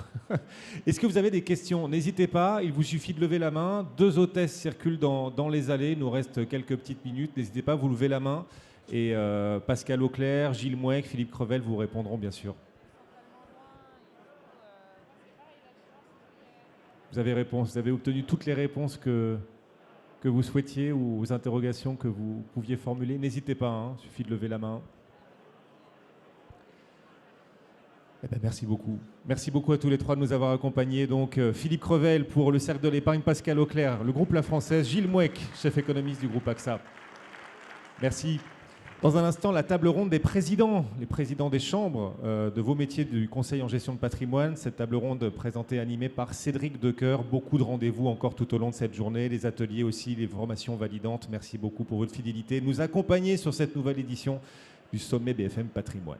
Est-ce que vous avez des questions? N'hésitez pas, il vous suffit de lever la main. 2 hôtesses circulent dans les allées, il nous reste quelques petites minutes. N'hésitez pas, vous levez la main. Et Pascal Auclair, Gilles Mouek, Philippe Crevel vous répondront bien sûr. Vous avez obtenu toutes les réponses que vous souhaitiez ou aux interrogations que vous pouviez formuler. N'hésitez pas, il suffit de lever la main. Eh bien, merci beaucoup. Merci beaucoup à tous les 3 de nous avoir accompagnés. Donc, Philippe Crevel pour le Cercle de l'Épargne, Pascal Auclair, le groupe La Française, Gilles Mouek, chef économiste du groupe AXA. Merci. Dans un instant, la table ronde des présidents, les présidents des chambres de vos métiers du Conseil en gestion de patrimoine. Cette table ronde présentée, animée par Cédric Decoeur. Beaucoup de rendez-vous encore tout au long de cette journée, les ateliers aussi, les formations validantes. Merci beaucoup pour votre fidélité. Nous accompagner sur cette nouvelle édition du Sommet BFM Patrimoine.